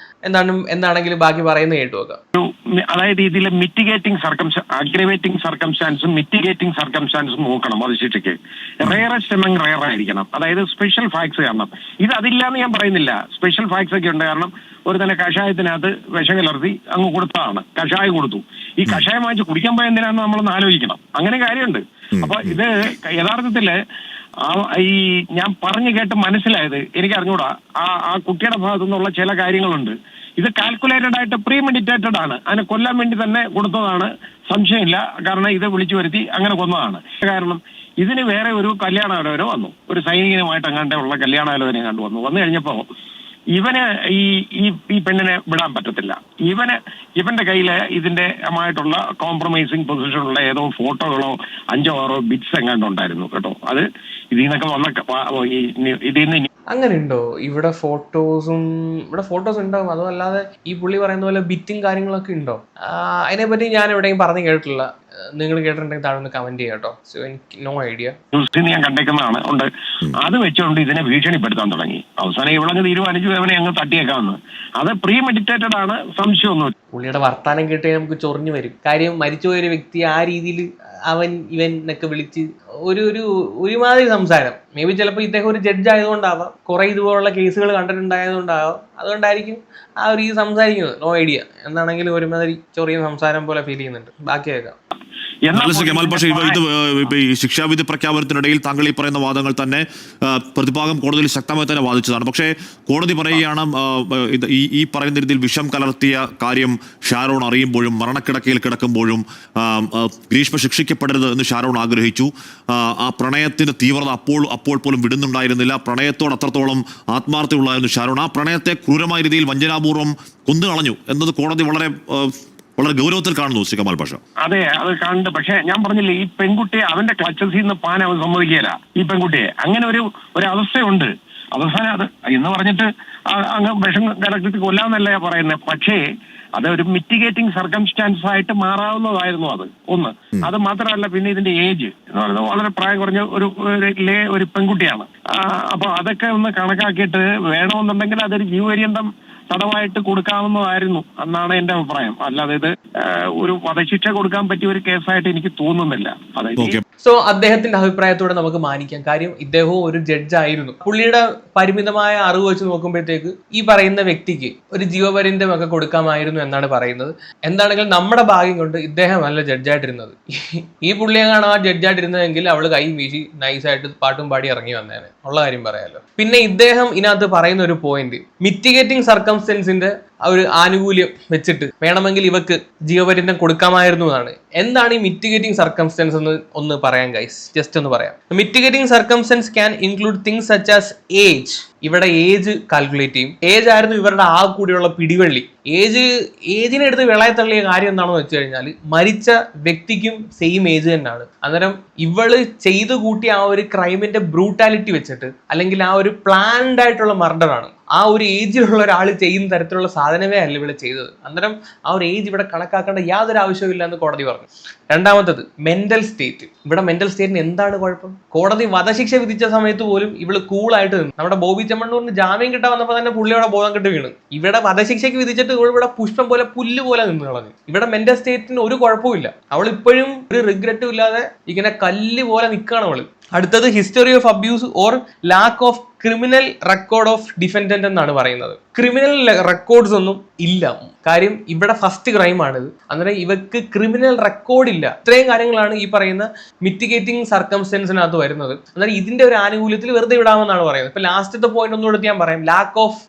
എന്താണെങ്കിലും ബാക്കി പറയുന്നത് കേട്ടു നോക്കാം. അതായത് ഇതിലെ അഗ്രവേറ്റിംഗ് സർക്കംസ്റ്റാൻസും മിറ്റിഗേറ്റിംഗ് സർക്കംസ്റ്റാൻസും നോക്കണം വധശിക്ഷയ്ക്ക്. റെയറസ്റ്റ് എമംഗ് റെയർ ആയിരിക്കണം. അതായത് സ്പെഷ്യൽ ഫാക്ട്സ് കാണണം. ഇത് അതില്ലാന്ന് ഞാൻ പറയുന്നില്ല, സ്പെഷ്യൽ ഫാക്ട്സ് ഒക്കെ ഉണ്ട്. കാരണം ഒരു തന്നെ കഷായത്തിനകത്ത് വിഷം കലർത്തി അങ്ങ് കൊടുത്തതാണ്, കഷായം കൊടുത്തു. ഈ കഷായം വാങ്ങിച്ച് കുടിക്കാൻ പോയ എന്തിനാന്ന് നമ്മളൊന്ന് ആലോചിക്കണം. അങ്ങനെ കാര്യമുണ്ട്. അപ്പൊ ഇത് യഥാർത്ഥത്തില് ഈ ഞാൻ പറഞ്ഞു കേട്ട് മനസ്സിലായത്, എനിക്ക് അറിഞ്ഞൂടാ, ആ കുട്ടിയുടെ ഭാഗത്തു നിന്നുള്ള ചില കാര്യങ്ങളുണ്ട്. ഇത് കാൽക്കുലേറ്റഡ് ആയിട്ട് പ്രീമെഡിറ്റേറ്റഡ് ആണ്. അതിനെ കൊല്ലാൻ വേണ്ടി തന്നെ കൊടുത്തതാണ്, സംശയമില്ല. കാരണം ഇത് വിളിച്ചു വരുത്തി അങ്ങനെ കൊന്നതാണ്. കാരണം ഇതിന് വേറെ ഒരു കല്യാണാലോചന വന്നു, ഒരു സൈനികനുമായിട്ട് അങ്ങാണ്ട് ഉള്ള കല്യാണാലോചന വന്നു കഴിഞ്ഞപ്പോ ഇവന് ഈ പെണ്ണിനെ വിടാൻ പറ്റത്തില്ല. ഇവന്റെ കയ്യില് ഇതിന്റെ ആയിട്ടുള്ള കോംപ്രമൈസിങ് പൊസിഷനുള്ള ഏതോ ഫോട്ടോകളോ 5 or 6 ബിറ്റ്സ് എങ്ങാണ്ട് ഉണ്ടായിരുന്നു കേട്ടോ. അത് ഇതിൽ നിന്ന് അങ്ങനെ ഉണ്ടോ? ഇവിടെ ഫോട്ടോസ് ഉണ്ടാവും. അതല്ലാതെ ഈ പുള്ളി പറയുന്ന പോലെ ബിറ്റും കാര്യങ്ങളൊക്കെ ഉണ്ടോ? അതിനെപ്പറ്റി ഞാൻ എവിടെയും പറഞ്ഞു കേട്ടിട്ടില്ല. നിങ്ങൾ കേട്ടിട്ടുണ്ടെങ്കിൽ താഴെ ഒന്ന് കമന്റ് ചെയ്യാം കേട്ടോ. സോ എനിക്ക് നോ ഐഡിയ. ന്യൂസിൽ ഞാൻ കണ്ടേക്കുന്നതാണ്. ഉണ്ട്. അത് വെച്ചുകൊണ്ട് ഇതിനെ ഭീഷണിപ്പെടുത്താൻ തുടങ്ങി. അവസാനം ഇവളങ്ങ് തീരുമാനിച്ചു അവനെ അങ്ങ് തട്ടിയേക്കാമെന്ന്. അത് പ്രീ മെഡിറ്റേറ്റഡ് ആണ്, സംശയമൊന്നും. പുള്ളിയുടെ വർത്താനം കേട്ട് നമുക്ക് ചൊറിഞ്ഞു വരും. കാര്യം മരിച്ചുപോയൊരു വ്യക്തി ആ രീതിയിൽ ഇവൻ എന്നൊക്കെ വിളിച്ച് ഒരുമാതിരി സംസാരം. മേ ബി ചിലപ്പോൾ ഇദ്ദേഹം ഒരു ജഡ്ജ് ആയതുകൊണ്ടാവാം, കുറെ ഇതുപോലുള്ള കേസുകൾ കണ്ടിട്ടുണ്ടായതുകൊണ്ടാവാം, അതുകൊണ്ടായിരിക്കും ആ ഒരു സംസാരിക്കുന്നത്. No idea. എന്താണെങ്കിലും ഒരുമാതിരി ചൊറിയുന്ന സംസാരം പോലെ ഫീൽ ചെയ്യുന്നുണ്ട്. ബാക്കി കേൾക്കാം. കെമാൽ പക്ഷേ ഈ ശിക്ഷാവിധി പ്രഖ്യാപനത്തിനിടയിൽ താങ്കൾ ഈ പറയുന്ന വാദങ്ങൾ തന്നെ പ്രതിഭാഗം കോടതിയിൽ ശക്തമായി തന്നെ വാദിച്ചതാണ്. പക്ഷേ കോടതി പറയുകയാണ് ഈ പറയുന്ന രീതിയിൽ വിഷം കലർത്തിയ കാര്യം ഷാരോൺ അറിയുമ്പോഴും മരണക്കിടക്കയിൽ കിടക്കുമ്പോഴും ഗ്രീഷ്മ ശിക്ഷിക്കപ്പെടരുത് എന്ന് ഷാരോൺ ആഗ്രഹിച്ചു. ആ പ്രണയത്തിന്റെ തീവ്രത അപ്പോൾ പോലും വിടുന്നുണ്ടായിരുന്നില്ല. പ്രണയത്തോട് അത്രത്തോളം ആത്മാർത്ഥതയുള്ളായിരുന്നു ഷാരോൺ. ആ പ്രണയത്തെ ക്രൂരമായ രീതിയിൽ വഞ്ചനാപൂർവ്വം കൊന്നുകളഞ്ഞു എന്നത് കോടതി വളരെ ഗൗരവത്തിൽ കാണുന്നു. ശ്രീ കമാൽ പാഷ. അതെ, അത് കാണുന്നുണ്ട്. പക്ഷെ ഞാൻ പറഞ്ഞില്ലേ, ഈ പെൺകുട്ടിയെ അവന്റെ ക്ലച്ചസിൽ നിന്ന് പാൻ അവൻ സമ്മതിക്കുകയില്ല. ഈ പെൺകുട്ടിയെ അങ്ങനെ ഒരു അവസ്ഥയുണ്ട്. അവസാനം അത് എന്ന് പറഞ്ഞിട്ട് അങ്ങ് വിഷം കലർത്തി കൊല്ലാമെന്നല്ല പറയുന്നത്. പക്ഷേ അത് ഒരു മിറ്റിഗേറ്റിംഗ് സർക്കംസ്റ്റാൻസ് ആയിട്ട് മാറാവുന്നതായിരുന്നു. അത് ഒന്ന്. അത് മാത്രമല്ല, പിന്നെ ഇതിന്റെ ഏജ് എന്ന് പറയുന്നത് വളരെ പ്രായം കുറഞ്ഞ ഒരു പെൺകുട്ടിയാണ്. അപ്പൊ അതൊക്കെ ഒന്ന് കണക്കാക്കിയിട്ട് വേണമെന്നുണ്ടെങ്കിൽ അതൊരു ജീവപര്യന്തം തടവായിട്ട് കൊടുക്കാവുന്നതായിരുന്നു എന്നാണ് എന്റെ അഭിപ്രായം. അല്ലാതെ ഇത് ഒരു വധശിക്ഷ കൊടുക്കാൻ പറ്റിയ ഒരു കേസായിട്ട് എനിക്ക് തോന്നുന്നില്ല. സോ അദ്ദേഹത്തിന്റെ അഭിപ്രായത്തോടെ നമുക്ക് മാനിക്കാം. കാര്യം ഇദ്ദേഹവും ഒരു ജഡ്ജായിരുന്നു. പുള്ളിയുടെ പരിമിതമായ അറിവ് വെച്ച് നോക്കുമ്പോഴത്തേക്ക് ഈ പറയുന്ന വ്യക്തിക്ക് ഒരു ജീവപര്യന്തം ഒക്കെ കൊടുക്കാമായിരുന്നു എന്നാണ് പറയുന്നത്. എന്താണെങ്കിലും നമ്മുടെ ഭാഗ്യം കൊണ്ട് ഇദ്ദേഹം നല്ല ജഡ്ജായിട്ടിരുന്നത്. ഈ പുള്ളിയെങ്ങാണ് ആ ജഡ്ജായിട്ടിരുന്നതെങ്കിൽ അവള് കൈ വീശി നൈസായിട്ട് പാട്ടും പാടി ഇറങ്ങി വന്നേനെ. ഉള്ള കാര്യം പറയാലോ. പിന്നെ ഇദ്ദേഹം ഇതിനകത്ത് പറയുന്ന ഒരു പോയിന്റ്, മിറ്റിഗേറ്റിംഗ് സർക്കംസ്റ്റൻസിന്റെ ഒരു ആനുകൂല്യം വെച്ചിട്ട് വേണമെങ്കിൽ ഇവക്ക് ജീവപര്യന്തം കൊടുക്കാമായിരുന്നു എന്നാണ്. എന്താണ് ഈ മിറ്റിഗേറ്റിംഗ് സർക്കംസ്റ്റൻസ് എന്ന് ഒന്ന് പറയാം ഗൈസ്, ജസ്റ്റ് ഒന്ന് പറയാം. Mitigating circumstances can include things such as age. ഇവിടെ ഏജ് കാൽക്കുലേറ്റ് ചെയ്യും. ഏജ് ആയിരുന്നു ഇവരുടെ ആ കൂടിയുള്ള പിടിവള്ളി. ഏജിനെ എടുത്ത് വിളയെ തള്ളിയ കാര്യം എന്താണെന്ന് വെച്ച് കഴിഞ്ഞാൽ മരിച്ച വ്യക്തിക്കും സെയിം ഏജ് തന്നെയാണ്. അന്നേരം ഇവള് ചെയ്തു കൂട്ടിയ ആ ഒരു ക്രൈമിന്റെ ബ്രൂട്ടാലിറ്റി വെച്ചിട്ട്, അല്ലെങ്കിൽ ആ ഒരു പ്ലാൻഡ് ആയിട്ടുള്ള മർഡർ ആണ്. ആ ഒരു ഏജിലുള്ള ഒരാൾ ചെയ്യുന്ന തരത്തിലുള്ള സാധനമേ അല്ല ഇവിടെ ചെയ്തത്. അന്നേരം ആ ഒരു ഏജ് ഇവിടെ കണക്കാക്കേണ്ട യാതൊരു ആവശ്യമില്ല എന്ന് കോടതി പറഞ്ഞു. രണ്ടാമത്തത് മെന്റൽ സ്റ്റേറ്റ്. ഇവിടെ മെന്റൽ സ്റ്റേറ്റിന് എന്താണ് കുഴപ്പം? കോടതി വധശിക്ഷ വിധിച്ച സമയത്ത് പോലും ഇവള് കൂളായിട്ട് നിന്നു. നമ്മുടെ ബോബി ചെമ്മണ്ണൂരിന് ജാമ്യം കിട്ടാൻ വന്നപ്പോൾ തന്നെ പുള്ളിയോടെ ബോധം കെട്ട് വീണ്. ഇവിടെ വധശിക്ഷയ്ക്ക് വിധിച്ചിട്ട് ഇവിടെ പുഷ്പം പോലെ പുല്ല് പോലെ നിന്ന് കളഞ്ഞു. ഇവിടെ മെന്റൽ സ്റ്റേറ്റിന് ഒരു കുഴപ്പമില്ല. അവൾ ഇപ്പോഴും ഒരു റിഗ്രറ്റും ഇല്ലാതെ ഇങ്ങനെ കല്ല് പോലെ നിൽക്കുകയാണ് അവള്. അടുത്തത് history of abuse or lack of criminal record of defendant എന്നാണ് പറയുന്നത്. ക്രിമിനൽ റെക്കോർഡ്സ് ഒന്നും ഇല്ല. കാര്യം ഇവിടെ ഫസ്റ്റ് ക്രൈമാണിത്. അന്നേരം ഇവർക്ക് ക്രിമിനൽ റെക്കോർഡ് ഇല്ല. ഇത്രയും കാര്യങ്ങളാണ് ഈ പറയുന്ന മിറ്റിഗേറ്റിംഗ് സർക്കംസ്റ്റൻസിനകത്ത് വരുന്നത്. അന്നേരം ഇതിന്റെ ഒരു ആനുകൂല്യത്തിൽ വെറുതെ വിടാമെന്നാണ് പറയുന്നത്. ഇപ്പൊ ലാസ്റ്റത്തെ പോയിന്റ് ഒന്നുകൂടെ ഞാൻ പറയാം, ലാക്ക് ഓഫ്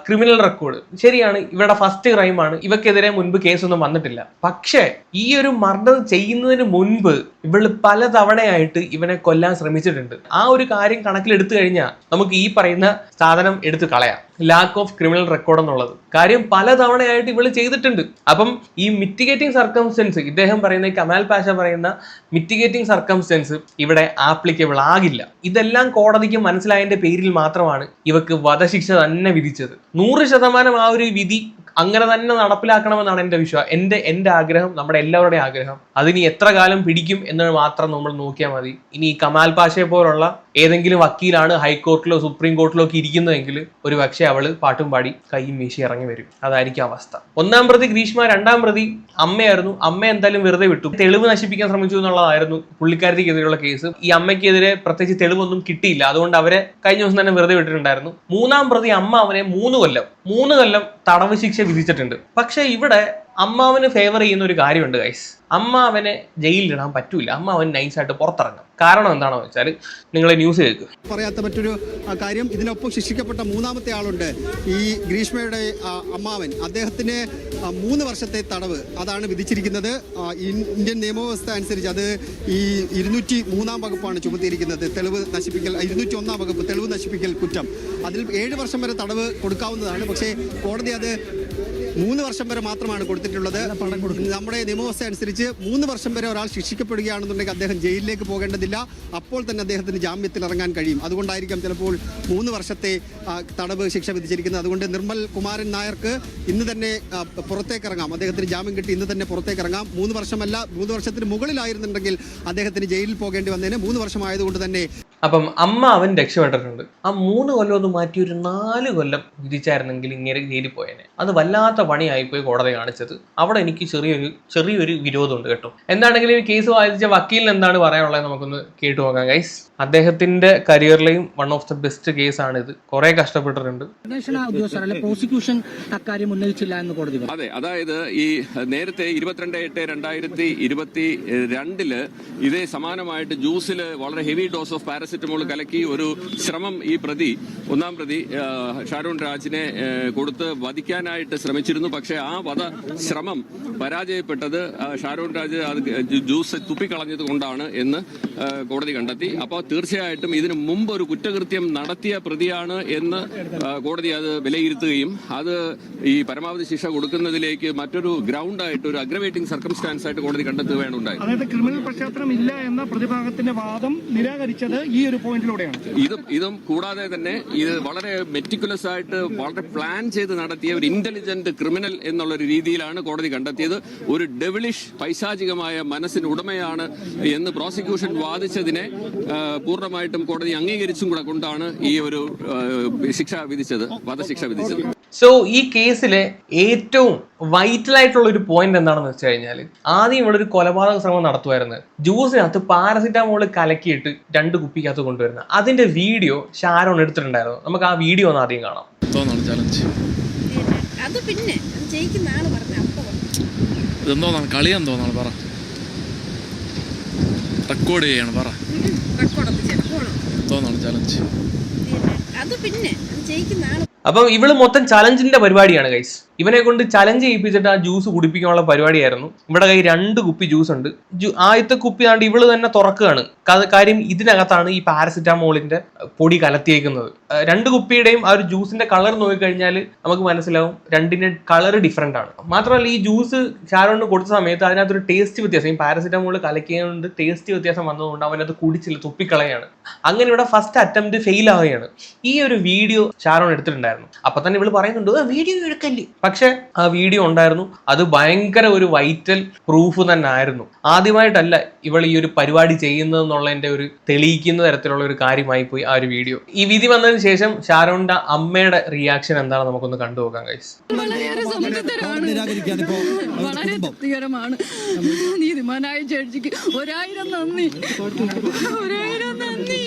ക്രിമിനൽ റെക്കോർഡ്. ശരിയാണ്, ഇവിടെ ഫസ്റ്റ് ക്രൈമാണ്, ഇവക്കെതിരെ മുൻപ് കേസൊന്നും വന്നിട്ടില്ല. പക്ഷേ ഈ ഒരു മർഡർ ചെയ്യുന്നതിന് മുൻപ് ഇവള് പല തവണയായിട്ട് ഇവനെ കൊല്ലാൻ ശ്രമിച്ചിട്ടുണ്ട്. ആ ഒരു കാര്യം കണക്കിലെടുത്തു കഴിഞ്ഞാൽ നമുക്ക് ഈ പറയുന്ന സാധനം എടുത്ത് കളയാം. ലാക്ക് ഓഫ് ക്രിമിനൽ റെക്കോർഡ് എന്നുള്ളത്. കാര്യം പലതവണയായിട്ട് ഇവള് ചെയ്തിട്ടുണ്ട്. അപ്പം ഈ മിറ്റിഗേറ്റിംഗ് സർക്കംസ്റ്റൻസ്, ഇദ്ദേഹം പറയുന്ന കമാൽ പാഷ പറയുന്ന മിറ്റിഗേറ്റിംഗ് സർക്കംസ്റ്റൻസ് ഇവിടെ ആപ്ലിക്കബിൾ ആകില്ല. ഇതെല്ലാം കോടതിക്ക് മനസ്സിലായതിന്റെ പേരിൽ മാത്രമാണ് ഇവക്ക് വധശിക്ഷ തന്നെ വിധിച്ചത്. 100% ആ ഒരു വിധി അങ്ങനെ തന്നെ നടപ്പിലാക്കണമെന്നാണ് എൻ്റെ വിശ്വാസം, എൻ്റെ ആഗ്രഹം, നമ്മുടെ എല്ലാവരുടെയും ആഗ്രഹം. അതിനി എത്ര കാലം പിടിക്കും എന്ന് മാത്രം നമ്മൾ നോക്കിയാൽ മതി. ഇനി ഈ കമാൽ പാഷയെ പോലുള്ള ഏതെങ്കിലും വക്കീലാണ് ഹൈക്കോർട്ടിലോ സുപ്രീം കോർട്ടിലോ ഒക്കെ ഇരിക്കുന്നതെങ്കിൽ ഒരു പക്ഷേ അവള് പാട്ടും പാടി കൈയും വീശി ഇറങ്ങി വരും. അതായിരിക്കും അവസ്ഥ. 1-ാം പ്രതി ഗ്രീഷ്മ, 2-ാം പ്രതി അമ്മയായിരുന്നു. അമ്മ എന്തായാലും വെറുതെ വിട്ടു. തെളിവ് നശിപ്പിക്കാൻ ശ്രമിച്ചു എന്നുള്ളതായിരുന്നു പുള്ളിക്കാരത്തിക്കെതിരെയുള്ള കേസ്. ഈ അമ്മയ്ക്കെതിരെ പ്രത്യേകിച്ച് തെളിവൊന്നും കിട്ടിയില്ല. അതുകൊണ്ട് അവരെ കഴിഞ്ഞ ദിവസം തന്നെ വെറുതെ വിട്ടിട്ടുണ്ടായിരുന്നു. 3-ാം പ്രതി അമ്മ അവനെ 3 കൊല്ലം തടവ് ശിക്ഷ വിധിച്ചിട്ടുണ്ട്. പക്ഷെ ഇവിടെ അമ്മാവന് ഫേവർ ചെയ്യുന്ന ഒരു കാര്യമുണ്ട് ഗൈസ്. അമ്മാവനെ ജയിലിലിടാൻ പറ്റൂല. അമ്മാവൻ നൈസായിട്ട് പുറത്തിറങ്ങും. കാരണം എന്താണെന്ന് വെച്ചാൽ നിങ്ങൾ ന്യൂസ് കേൾക്കുക. പറയാത്ത മറ്റൊരു കാര്യം, ഇതിനൊപ്പം ശിക്ഷിക്കപ്പെട്ട 3-ാമത്തെ ആളുണ്ട്, ഈ ഗ്രീഷ്മയുടെ അമ്മാവൻ. അദ്ദേഹത്തിന് 3 വർഷത്തെ തടവ് അതാണ് വിധിച്ചിരിക്കുന്നത്. ഇന്ത്യൻ നിയമവ്യവസ്ഥ അനുസരിച്ച് അത് ഈ 203-ാം വകുപ്പാണ് ചുമത്തിയിരിക്കുന്നത്. തെളിവ് നശിപ്പിക്കൽ 201-ാം വകുപ്പ് തെളിവ് നശിപ്പിക്കൽ കുറ്റം. അതിൽ 7 വർഷം വരെ തടവ് കൊടുക്കാവുന്നതാണ്. പക്ഷേ കോടതി അത് 3 വർഷം വരെ മാത്രമാണ് കൊടുത്തിട്ടുള്ളത്. നമ്മുടെ നിയമവ്യവസ്ഥ അനുസരിച്ച് 3 വർഷം വരെ ഒരാൾ ശിക്ഷിക്കപ്പെടുകയാണെന്നുണ്ടെങ്കിൽ അദ്ദേഹം ജയിലിലേക്ക് പോകേണ്ടതില്ല. അപ്പോൾ തന്നെ അദ്ദേഹത്തിന് ജാമ്യത്തിൽ ഇറങ്ങാൻ കഴിയും. അതുകൊണ്ടായിരിക്കാം ചിലപ്പോൾ 3 വർഷത്തെ തടവ് ശിക്ഷ വിധിച്ചിരിക്കുന്നത്. അതുകൊണ്ട് നിർമ്മൽ കുമാരൻ നായർക്ക് ഇന്ന് തന്നെ പുറത്തേക്കിറങ്ങാം. അദ്ദേഹത്തിന് ജാമ്യം കിട്ടി ഇന്ന് തന്നെ പുറത്തേക്കിറങ്ങാം. 3 വർഷമല്ല, 3 വർഷത്തിന് മുകളിലായിരുന്നുണ്ടെങ്കിൽ അദ്ദേഹത്തിന് ജയിലിൽ പോകേണ്ടി വന്നതിന് 3 വർഷമായതുകൊണ്ട് തന്നെ. അപ്പം അമ്മ അവൻ രക്ഷപ്പെട്ടിട്ടുണ്ട്. ആ 3 കൊല്ലം ഒന്ന് മാറ്റി ഒരു 4 കൊല്ലം വിധിച്ചായിരുന്നെങ്കിൽ ഇങ്ങനെ ജയിലിൽ പോയേനെ. അത് വല്ലാത്ത പണിയായിപ്പോയി കോടതി കാണിച്ചത്. അവിടെ എനിക്ക് ചെറിയൊരു വിരോധമുണ്ട് കേട്ടോ. എന്താണെങ്കിലും ഈ കേസ് വാദിച്ച വക്കീലിന് എന്താണ് പറയാനുള്ളത് നമുക്കൊന്ന് കേട്ടു നോക്കാം ഗൈസ്. അദ്ദേഹത്തിന്റെ കരിയറിലെയും വൺ ഓഫ് ദ ബെസ്റ്റ് കേസാണ് ഇത്. കുറെ കഷ്ടപ്പെട്ടിട്ടുണ്ട്. പ്രോസിക്യൂഷൻ അക്കാര്യം ഉന്നയിച്ചില്ല എന്ന് കോടതി. അതെ, അതായത് ഈ നേരത്തെ 22/8/2022 ഇതേ സമാനമായിട്ട് ജ്യൂസിൽ വളരെ ഹെവി ഡോസ് ഓഫ് പാരസിറ്റമോൾ കലക്കി ഒരു ശ്രമം ഈ പ്രതി 1-ാം പ്രതി ഷാരോൺ രാജിനെ കൊടുത്ത് വധിക്കാനായിട്ട് ശ്രമിച്ചിരുന്നു. പക്ഷേ ആ വധ ശ്രമം പരാജയപ്പെട്ടത് ഷാരോൺ രാജ് അത് ജ്യൂസ് തുപ്പിക്കളഞ്ഞത് കൊണ്ടാണ് എന്ന് കോടതി കണ്ടെത്തി. അപ്പോൾ തീർച്ചയായിട്ടും ഇതിനു മുമ്പ് ഒരു കുറ്റകൃത്യം നടത്തിയ പ്രതിയാണ് എന്ന് കോടതി അത് വിലയിരുത്തുകയും അത് ഈ പരമാവധി ശിക്ഷ കൊടുക്കുന്നതിലേക്ക് മറ്റൊരു ഗ്രൗണ്ടായിട്ട് ഒരു അഗ്രവേറ്റിംഗ് സർക്കംസ്റ്റാൻസ് ആയിട്ട് കോടതി കണ്ടെത്തുകയാണ് ഉണ്ടായത്. അതായത് ക്രിമിനൽ പശ്ചാത്തലം ഇല്ല എന്ന പ്രതിഭാഗത്തിന്റെ വാദം നിരാകരിച്ചത് ഈ ഒരു പോയിന്റിലൂടെയാണ്. ഇതും കൂടാതെ തന്നെ ഇത് വളരെ മെറ്റിക്കുലസ് ആയിട്ട് വളരെ പ്ലാൻ ചെയ്ത് നടത്തിയ ഒരു ഇന്റലിജന്റ് ക്രിമിനൽ എന്നുള്ള ഒരു രീതിയിലാണ് കോടതി കണ്ടെത്തിയത്. ഒരു ഡെവിളിഷ് പൈശാചികമായ മനസ്സിന് ഉടമയാണ് എന്ന് പ്രോസിക്യൂഷൻ വാദിച്ചതിനെ പൂർണ്ണമായിട്ടും കോടതി അംഗീകരിച്ചും കൂടെ കൊണ്ടാണ് ഈ ഒരു ശിക്ഷ വിധിച്ചത്, വധശിക്ഷ വിധിച്ചത്. സോ ഈ കേസിലെ ഏറ്റവും വൈറ്റൽ ആയിട്ടുള്ള ഒരു പോയിന്റ് എന്താണെന്ന് വെച്ച് കഴിഞ്ഞാൽ, ആദ്യം ഇവിടെ ഒരു കൊലപാതക ശ്രമം നടത്തുമായിരുന്നു. ജ്യൂസിനകത്ത് പാരസിറ്റാമോൾ കലക്കിയിട്ട് 2 കുപ്പിക്കകത്ത് കൊണ്ടുവരുന്നത്. അതിന്റെ വീഡിയോ ഷാരോൺ എടുത്തിട്ടുണ്ടായിരുന്നു. നമുക്ക് ആ വീഡിയോ ഒന്ന് ആദ്യം കാണാം. അത് പിന്നെ ജയിക്കുന്ന ആള് പറഞ്ഞ ഇതെന്തോന്നാണ് കളിയാൻ തോന്നാണ്. പറ, റെക്കോർഡ് ചെയ്യണം. പറ, തോന്നാണ് ചലഞ്ച്. അത് പിന്നെ ജയിക്കുന്ന ആള്. അപ്പം ഇവള് മൊത്തം ചലഞ്ചിന്റെ പരിപാടിയാണ് ഗൈസ്. ഇവനെ കൊണ്ട് ചലഞ്ച് ചെയ്യിപ്പിച്ചിട്ട് ആ ജ്യൂസ് കുടിപ്പിക്കാനുള്ള പരിപാടിയായിരുന്നു. ഇവിടെ കൈ 2 കുപ്പി ജ്യൂസ് ഉണ്ട്. ആദ്യത്തെ കുപ്പി ആണ്ട് ഇവള് തന്നെ തുറക്കുകയാണ്. കാര്യം ഇതിനകത്താണ് ഈ പാരസിറ്റാമോളിന്റെ പൊടി കലത്തിയേക്കുന്നത്. 2 കുപ്പിയുടെയും ആ ഒരു ജ്യൂസിന്റെ കളർ നോക്കിക്കഴിഞ്ഞാൽ നമുക്ക് മനസ്സിലാവും രണ്ടിന്റെ കളർ ഡിഫറെന്റ് ആണ്. മാത്രമല്ല ഈ ജ്യൂസ് ഷാരോണിന് കൊടുത്ത സമയത്ത് അതിനകത്തൊരു ടേസ്റ്റ് വ്യത്യാസം, ഈ പാരസിറ്റാമോൾ കലക്കിയതുകൊണ്ട് ടേസ്റ്റ് വ്യത്യാസം വന്നതുകൊണ്ട് അവനത് കുടിച്ചില്ല, തുപ്പിക്കളയാണ്. അങ്ങനെ ഇവിടെ ഫസ്റ്റ് അറ്റംപ്റ്റ് ഫെയിൽ ആവുകയാണ്. ഈ ഒരു വീഡിയോ ഷാരോൺ എടുത്തിട്ടുണ്ടായിരുന്നു. അപ്പൊ തന്നെ ഇവള് പറയുന്നുണ്ട് വീഡിയോ എടുക്കല്ലേ. പക്ഷെ ആ വീഡിയോ ഉണ്ടായിരുന്നു. അത് ഭയങ്കര ഒരു വൈറ്റൽ പ്രൂഫ് തന്നെ ആയിരുന്നു. ആദ്യമായിട്ടല്ല ഇവൾ ഈ ഒരു പരിപാടി ചെയ്യുന്നതെന്നുള്ളതിന്റെ ഒരു തെളിയിക്കുന്ന തരത്തിലുള്ള ഒരു കാര്യമായി പോയി ആ ഒരു വീഡിയോ. ഈ വിധി വന്നതിന് ശേഷം ഷാരോണിന്റെ അമ്മയുടെ റിയാക്ഷൻ എന്താണെന്ന് നമുക്കൊന്ന് കണ്ടുപോകാം ഗൈസ്. വളരെ തൃപ്തികരമാണ്. നീതിമാനായ ജഡ്ജിക്ക് 1000 നന്ദി. 1000 നന്ദി.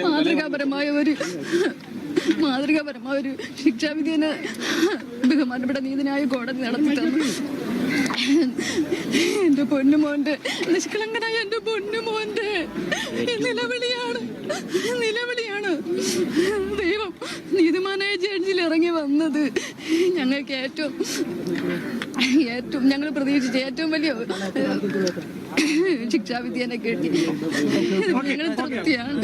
മാതൃകാപരമായ ഒരു ശിക്ഷാവിധിന് ബഹുമാനപ്പെട്ട നീതിന്യായ കോടതി നടത്തി തന്നു. എന്റെ പൊന്നുമോന്റെ, നിഷ്കളങ്കനായ എന്റെ പൊന്നുമോന്റെ നിലവിളിയാണ് ദൈവം നീതിമാനായ ജഡ്ജിൽ ഇറങ്ങി വന്നത് ഞങ്ങൾക്ക് ഏറ്റവും ഞങ്ങൾ പ്രതീക്ഷിച്ച ഏറ്റവും വലിയ ശിക്ഷാവിധിയെ കിട്ടി. ഞങ്ങൾ തൃപ്തിയാണ്.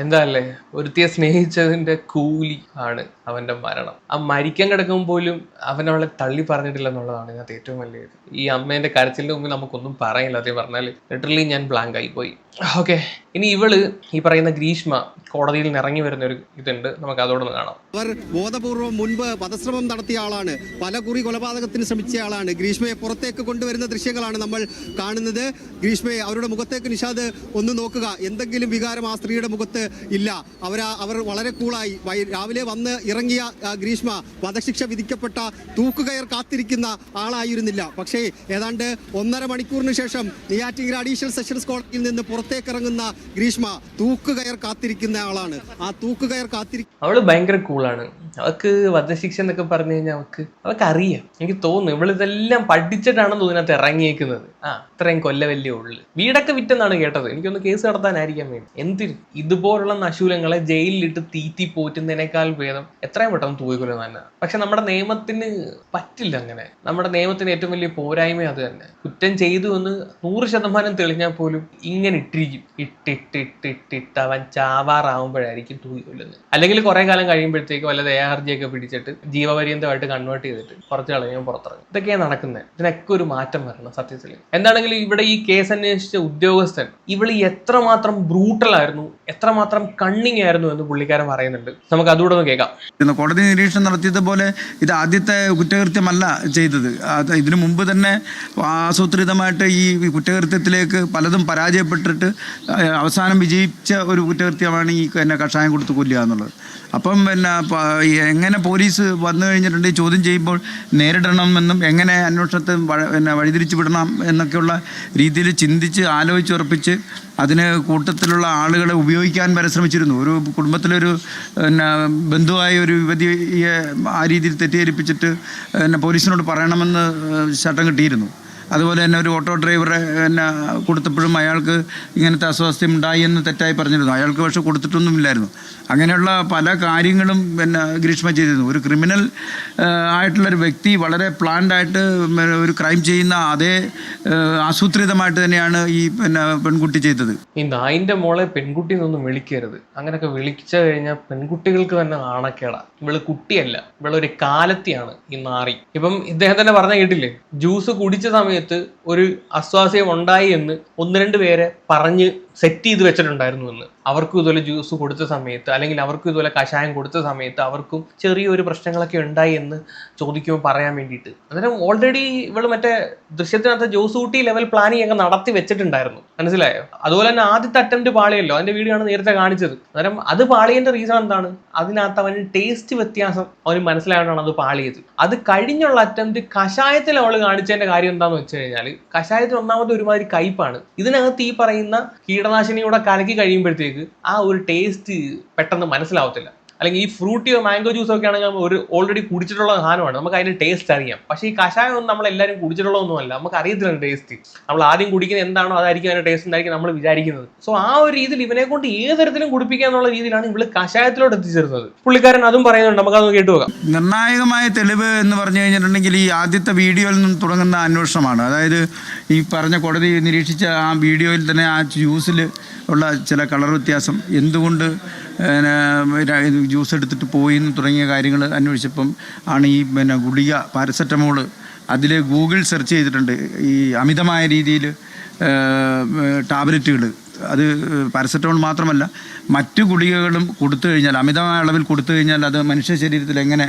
എന്താ അല്ലേ, ഒരുത്തിയെ സ്നേഹിച്ചതിന്റെ കൂലി ആണ് അവന്റെ മരണം. ആ മരിക്കാൻ കിടക്കുമ്പോൾ പോലും അവനവളെ തള്ളി പറഞ്ഞിട്ടില്ല എന്നുള്ളതാണ് ഇതിനകത്ത് ഏറ്റവും വലിയത്. ഈ അമ്മേന്റെ കരച്ചിലിന്റെ മുമ്പിൽ നമുക്കൊന്നും പറയില്ല. അതേ പറഞ്ഞാൽ ലിറ്ററലി ഞാൻ ബ്ലാങ്ക് ആയി പോയി. ഓക്കെ, ഇനി ഇവള് ഈ പറയുന്ന ഗ്രീഷ്മ കോടതിയിൽ നിന്ന് ഇറങ്ങി വരുന്ന ഒരു ഇതുണ്ട്, നമുക്ക് അതോടൊന്ന് കാണാം. അവർ ബോധപൂർവം മുൻപ് വധശ്രമം നടത്തിയ ആളാണ്, പല കുറി കൊലപാതകത്തിന് ശ്രമിച്ച ആളാണ്. ഗ്രീഷ്മയെ പുറത്തേക്ക് കൊണ്ടുവരുന്ന ദൃശ്യങ്ങളാണ് നമ്മൾ കാണുന്നത്. ഗ്രീഷ്മയെ അവരുടെ മുഖത്തേക്ക് നിഷാദ് ഒന്ന് നോക്കുക, എന്തെങ്കിലും വികാരം ആ സ്ത്രീയുടെ മുഖത്ത് ഇല്ല. അവർ വളരെ കൂളായി. രാവിലെ വന്ന് ഇറങ്ങിയ ഗ്രീഷ്മ വധശിക്ഷ വിധിക്കപ്പെട്ട തൂക്കുകയർ കാത്തിരിക്കുന്ന ആളായിരുന്നില്ല. പക്ഷേ ഏതാണ്ട് 1.5 മണിക്കൂറിന് ശേഷം നെയ്യാറ്റിൻകര അഡീഷണൽ സെഷൻസ് കോടതിയിൽ നിന്ന് പുറത്തേക്കിറങ്ങുന്ന ഗ്രീഷ്മ തൂക്കുകയർ കാത്തിരിക്കുന്ന ആളാണ്. ആ തൂക്കുകയർ അവള് ഭയങ്കര കൂളാണ്. അവൾക്ക് വധശിക്ഷ എന്നൊക്കെ പറഞ്ഞു കഴിഞ്ഞാൽ അവൾക്ക് അറിയാം. എനിക്ക് തോന്നുന്നു ഇവളിതെല്ലാം പഠിച്ചിട്ടാണെന്ന് തോന്നിനകത്ത് ഇറങ്ങിയേക്കുന്നത്. അത്രയും കൊല്ലവല്ലേ ഉള്ളു. വീടൊക്കെ വിറ്റെന്നാണ് കേട്ടത്. എനിക്കൊന്ന് കേസ് നടത്താനായിരിക്കാൻ വേണ്ടി. എന്തിന് ഇതുപോലുള്ള നശൂലങ്ങളെ ജയിലിലിട്ട് തീറ്റി പോറ്റുന്നതിനേക്കാൾ ഭേദം എത്രയും പെട്ടെന്ന് തൂക്കിക്കൊല്ലുന്ന തന്നെ. പക്ഷെ നമ്മുടെ നിയമത്തിന് പറ്റില്ല അങ്ങനെ. നമ്മുടെ നിയമത്തിന് ഏറ്റവും വലിയ പോരായ്മ അത് തന്നെ. കുറ്റം ചെയ്തു എന്ന് 100% തെളിഞ്ഞാൽ പോലും ഇങ്ങനെ ഇട്ടിരിക്കും. ഇട്ടിട്ട് അവൻ ചാവാറാവുമ്പോഴായിരിക്കും തൂക്കിക്കൊല്ലുന്നത്. അല്ലെങ്കിൽ കുറെ കാലം കഴിയുമ്പോഴത്തേക്ക് വല്ല ARG ഒക്കെ പിടിച്ചിട്ട് ജീവപര്യന്തമായിട്ട് കൺവേർട്ട് ചെയ്തിട്ട് കുറച്ച് കളഞ്ഞാൽ പുറത്തിറങ്ങും. ഇതൊക്കെയാണ് നടക്കുന്നത്. ഇതിനൊക്കെ ഒരു മാറ്റം വരണം സത്യത്തിൽ. എന്താണെങ്കിലും ഇവിടെ ഈ കേസ് അന്വേഷിച്ച ഉദ്യോഗസ്ഥൻ ഇവള് എത്രമാത്രം ബ്രൂട്ടലായിരുന്നു, എത്രമാത്രം കണ്ണിങ് ആയിരുന്നു എന്ന് പുള്ളിക്കാരൻ പറയുന്നുണ്ട്. നമുക്ക് അതുകൂടെ ഒന്ന് കേൾക്കാം. കോടതി നിരീക്ഷണം നടത്തിയതുപോലെ ഇത് ആദ്യത്തെ കുറ്റകൃത്യമല്ല ചെയ്തത്. ഇതിനു മുമ്പ് തന്നെ ആസൂത്രിതമായിട്ട് ഈ കുറ്റകൃത്യത്തിലേക്ക് പലതും പരാജയപ്പെട്ടിട്ട് അവസാനം വിജയിച്ച ഒരു കുറ്റകൃത്യമാണ് ഈ കഷായം കൊടുത്ത് കൊല്ലുക എന്നുള്ളത്. അപ്പം എങ്ങനെ പോലീസ് വന്നു കഴിഞ്ഞിട്ടുണ്ടെങ്കിൽ ചോദ്യം ചെയ്യുമ്പോൾ നേരിടണമെന്നും എങ്ങനെ അന്വേഷണത്തെ വഴിതിരിച്ചു വിടണം എന്നൊക്കെയുള്ള രീതിയിൽ ചിന്തിച്ച് ആലോചിച്ചുറപ്പിച്ച് അതിന് കൂട്ടത്തിലുള്ള ആളുകളെ ഉപയോഗിക്കാൻ വരെ ശ്രമിച്ചിരുന്നു. ഒരു കുടുംബത്തിലൊരു ബന്ധുവായ ഒരു യുവതിയെ ആ രീതിയിൽ തെറ്റിദ്ധരിപ്പിച്ചിട്ട് പോലീസിനോട് പറയണമെന്ന് ചട്ടം കിട്ടിയിരുന്നു. അതുപോലെ തന്നെ ഒരു ഓട്ടോ ഡ്രൈവറെ കൊടുത്തപ്പോഴും അയാൾക്ക് ഇങ്ങനത്തെ അസ്വാസ്ഥ്യം ഉണ്ടായി എന്ന് തെറ്റായി പറഞ്ഞിരുന്നു. അയാൾക്ക് പക്ഷെ കൊടുത്തിട്ടൊന്നുമില്ലായിരുന്നു. അങ്ങനെയുള്ള പല കാര്യങ്ങളും ഗ്രീഷ്മ ചെയ്തിരുന്നു. ഒരു ക്രിമിനൽ ആയിട്ടുള്ളൊരു വ്യക്തി വളരെ പ്ലാൻഡായിട്ട് ഒരു ക്രൈം ചെയ്യുന്ന അതേ ആസൂത്രിതമായിട്ട് തന്നെയാണ് ഈ പെൺകുട്ടി ചെയ്തത്. ഈ നായിന്റെ മോളെ പെൺകുട്ടി എന്നൊന്നും വിളിക്കരുത്. അങ്ങനെയൊക്കെ വിളിച്ചു കഴിഞ്ഞാൽ പെൺകുട്ടികൾക്ക് തന്നെ നാണക്കേടാ. ഇവള് കുട്ടിയല്ല, ഇവളൊരു കാലത്തിയാണ് ഈ നാറി. ഇപ്പം ഇദ്ദേഹം തന്നെ പറഞ്ഞ കേട്ടില്ലേ, ജ്യൂസ് കുടിച്ച സമയത്ത് ഒരു അസ്വാസ്ഥ്യം ഉണ്ടായി എന്ന് 1-2 പേരെ പറഞ്ഞ് സെറ്റ് ചെയ്ത് വെച്ചിട്ടുണ്ടായിരുന്നു എന്ന്. അവർക്കും ഇതുപോലെ ജ്യൂസ് കൊടുത്ത സമയത്ത് അല്ലെങ്കിൽ അവർക്കും ഇതുപോലെ കഷായം കൊടുത്ത സമയത്ത് അവർക്കും ചെറിയൊരു പ്രശ്നങ്ങളൊക്കെ ഉണ്ടായി എന്ന് ചോദിക്കുമ്പോൾ പറയാൻ വേണ്ടിയിട്ട്. അന്നേരം ഓൾറെഡി ഇവള് മറ്റേ ദൃശ്യത്തിനകത്ത് ജോസൂട്ടി ലെവൽ പ്ലാനിങ് ഒക്കെ നടത്തി വെച്ചിട്ടുണ്ടായിരുന്നു. മനസ്സിലായോ? അതുപോലെ തന്നെ ആദ്യത്തെ അറ്റംപ്റ്റ് പാളിയല്ലോ, അതിന്റെ വീഡിയോ ആണ് നേരത്തെ കാണിച്ചത്. അന്നേരം അത് പാളിയതിന്റെ റീസൺ എന്താണ്? അതിനകത്ത് അവന് ടേസ്റ്റ് വ്യത്യാസം അവന് മനസ്സിലായതുകൊണ്ടാണ് അത് പാളിയത്. അത് കഴിഞ്ഞുള്ള അറ്റംപ്റ്റ് കഷായത്തിൽ അവൾ കാണിച്ചതിന്റെ കാര്യം എന്താണെന്ന് വെച്ച് കഴിഞ്ഞാൽ, കഷായത്തിൽ ഒന്നാമത് ഒരുമാതിരി കയ്പാണ്. ഇതിനകത്ത് ഈ പറയുന്ന കീടനാശിനിയുടെ കലക്കി കഴിയുമ്പോഴത്തേക്ക് ആ ഒരു ടേസ്റ്റ് പെട്ടെന്ന് മനസ്സിലാവത്തില്ല. അല്ലെങ്കിൽ ഈ ഫ്രൂട്ടിയോ മാംഗോ ജ്യൂസോ ഒക്കെ ആണെങ്കിൽ ഒരു ഓൾറെഡി കുടിച്ചിട്ടുള്ള സാധനമാണ്, നമുക്ക് അതിന്റെ ടേസ്റ്റ് അറിയാം. പക്ഷേ ഈ കഷായം ഒന്നും നമ്മളെല്ലാവരും കുടിച്ചിട്ടുള്ളതൊന്നുമല്ല, നമുക്ക് അറിയത്തില്ല ടേസ്റ്റ്. നമ്മൾ ആദ്യം കുടിക്കുന്നത് എന്താണോ അതായിരിക്കും അതിന്റെ ടേസ്റ്റ് എന്തായിരിക്കും നമ്മൾ വിചാരിക്കുന്നത്. സോ ആ ഒരു രീതിയിൽ ഇവനെ കൊണ്ട് ഏത് തരത്തിലും കുടിപ്പിക്കുക എന്നുള്ള രീതിയിലാണ് ഇവള് കഷായത്തിലോട്ട് എത്തിച്ചേരുന്നത്. പുള്ളിക്കാരൻ അതും പറയുന്നുണ്ട്, നമുക്കതൊന്ന് കേട്ടുപോകാം. നിർണായകമായ തെളിവ് എന്ന് പറഞ്ഞു കഴിഞ്ഞിട്ടുണ്ടെങ്കിൽ ഈ ആദ്യത്തെ വീഡിയോയിൽ നിന്ന് തുടങ്ങുന്ന അന്വേഷണമാണ്. അതായത് ഈ പറഞ്ഞ കോടതി നിരീക്ഷിച്ച ആ വീഡിയോയിൽ തന്നെ ആ ജ്യൂസിൽ ഉള്ള ചില കളർ വ്യത്യാസം, എന്തുകൊണ്ട് ജ്യൂസ് എടുത്തിട്ട് പോയി എന്ന് തുടങ്ങിയ കാര്യങ്ങൾ അന്വേഷിച്ചപ്പം ആണ് ഈ ഗുളിക പാരസെറ്റമോൾ അതിൽ ഗൂഗിൾ സെർച്ച് ചെയ്തിട്ടുണ്ട്. ഈ അമിതമായ രീതിയിൽ ടാബ്ലറ്റുകൾ, അത് പാരസെറ്റമോൾ മാത്രമല്ല മറ്റു ഗുളികകളും കൊടുത്തു കഴിഞ്ഞാൽ, അമിതമായ അളവിൽ കൊടുത്തു കഴിഞ്ഞാൽ അത് മനുഷ്യ ശരീരത്തിൽ എങ്ങനെ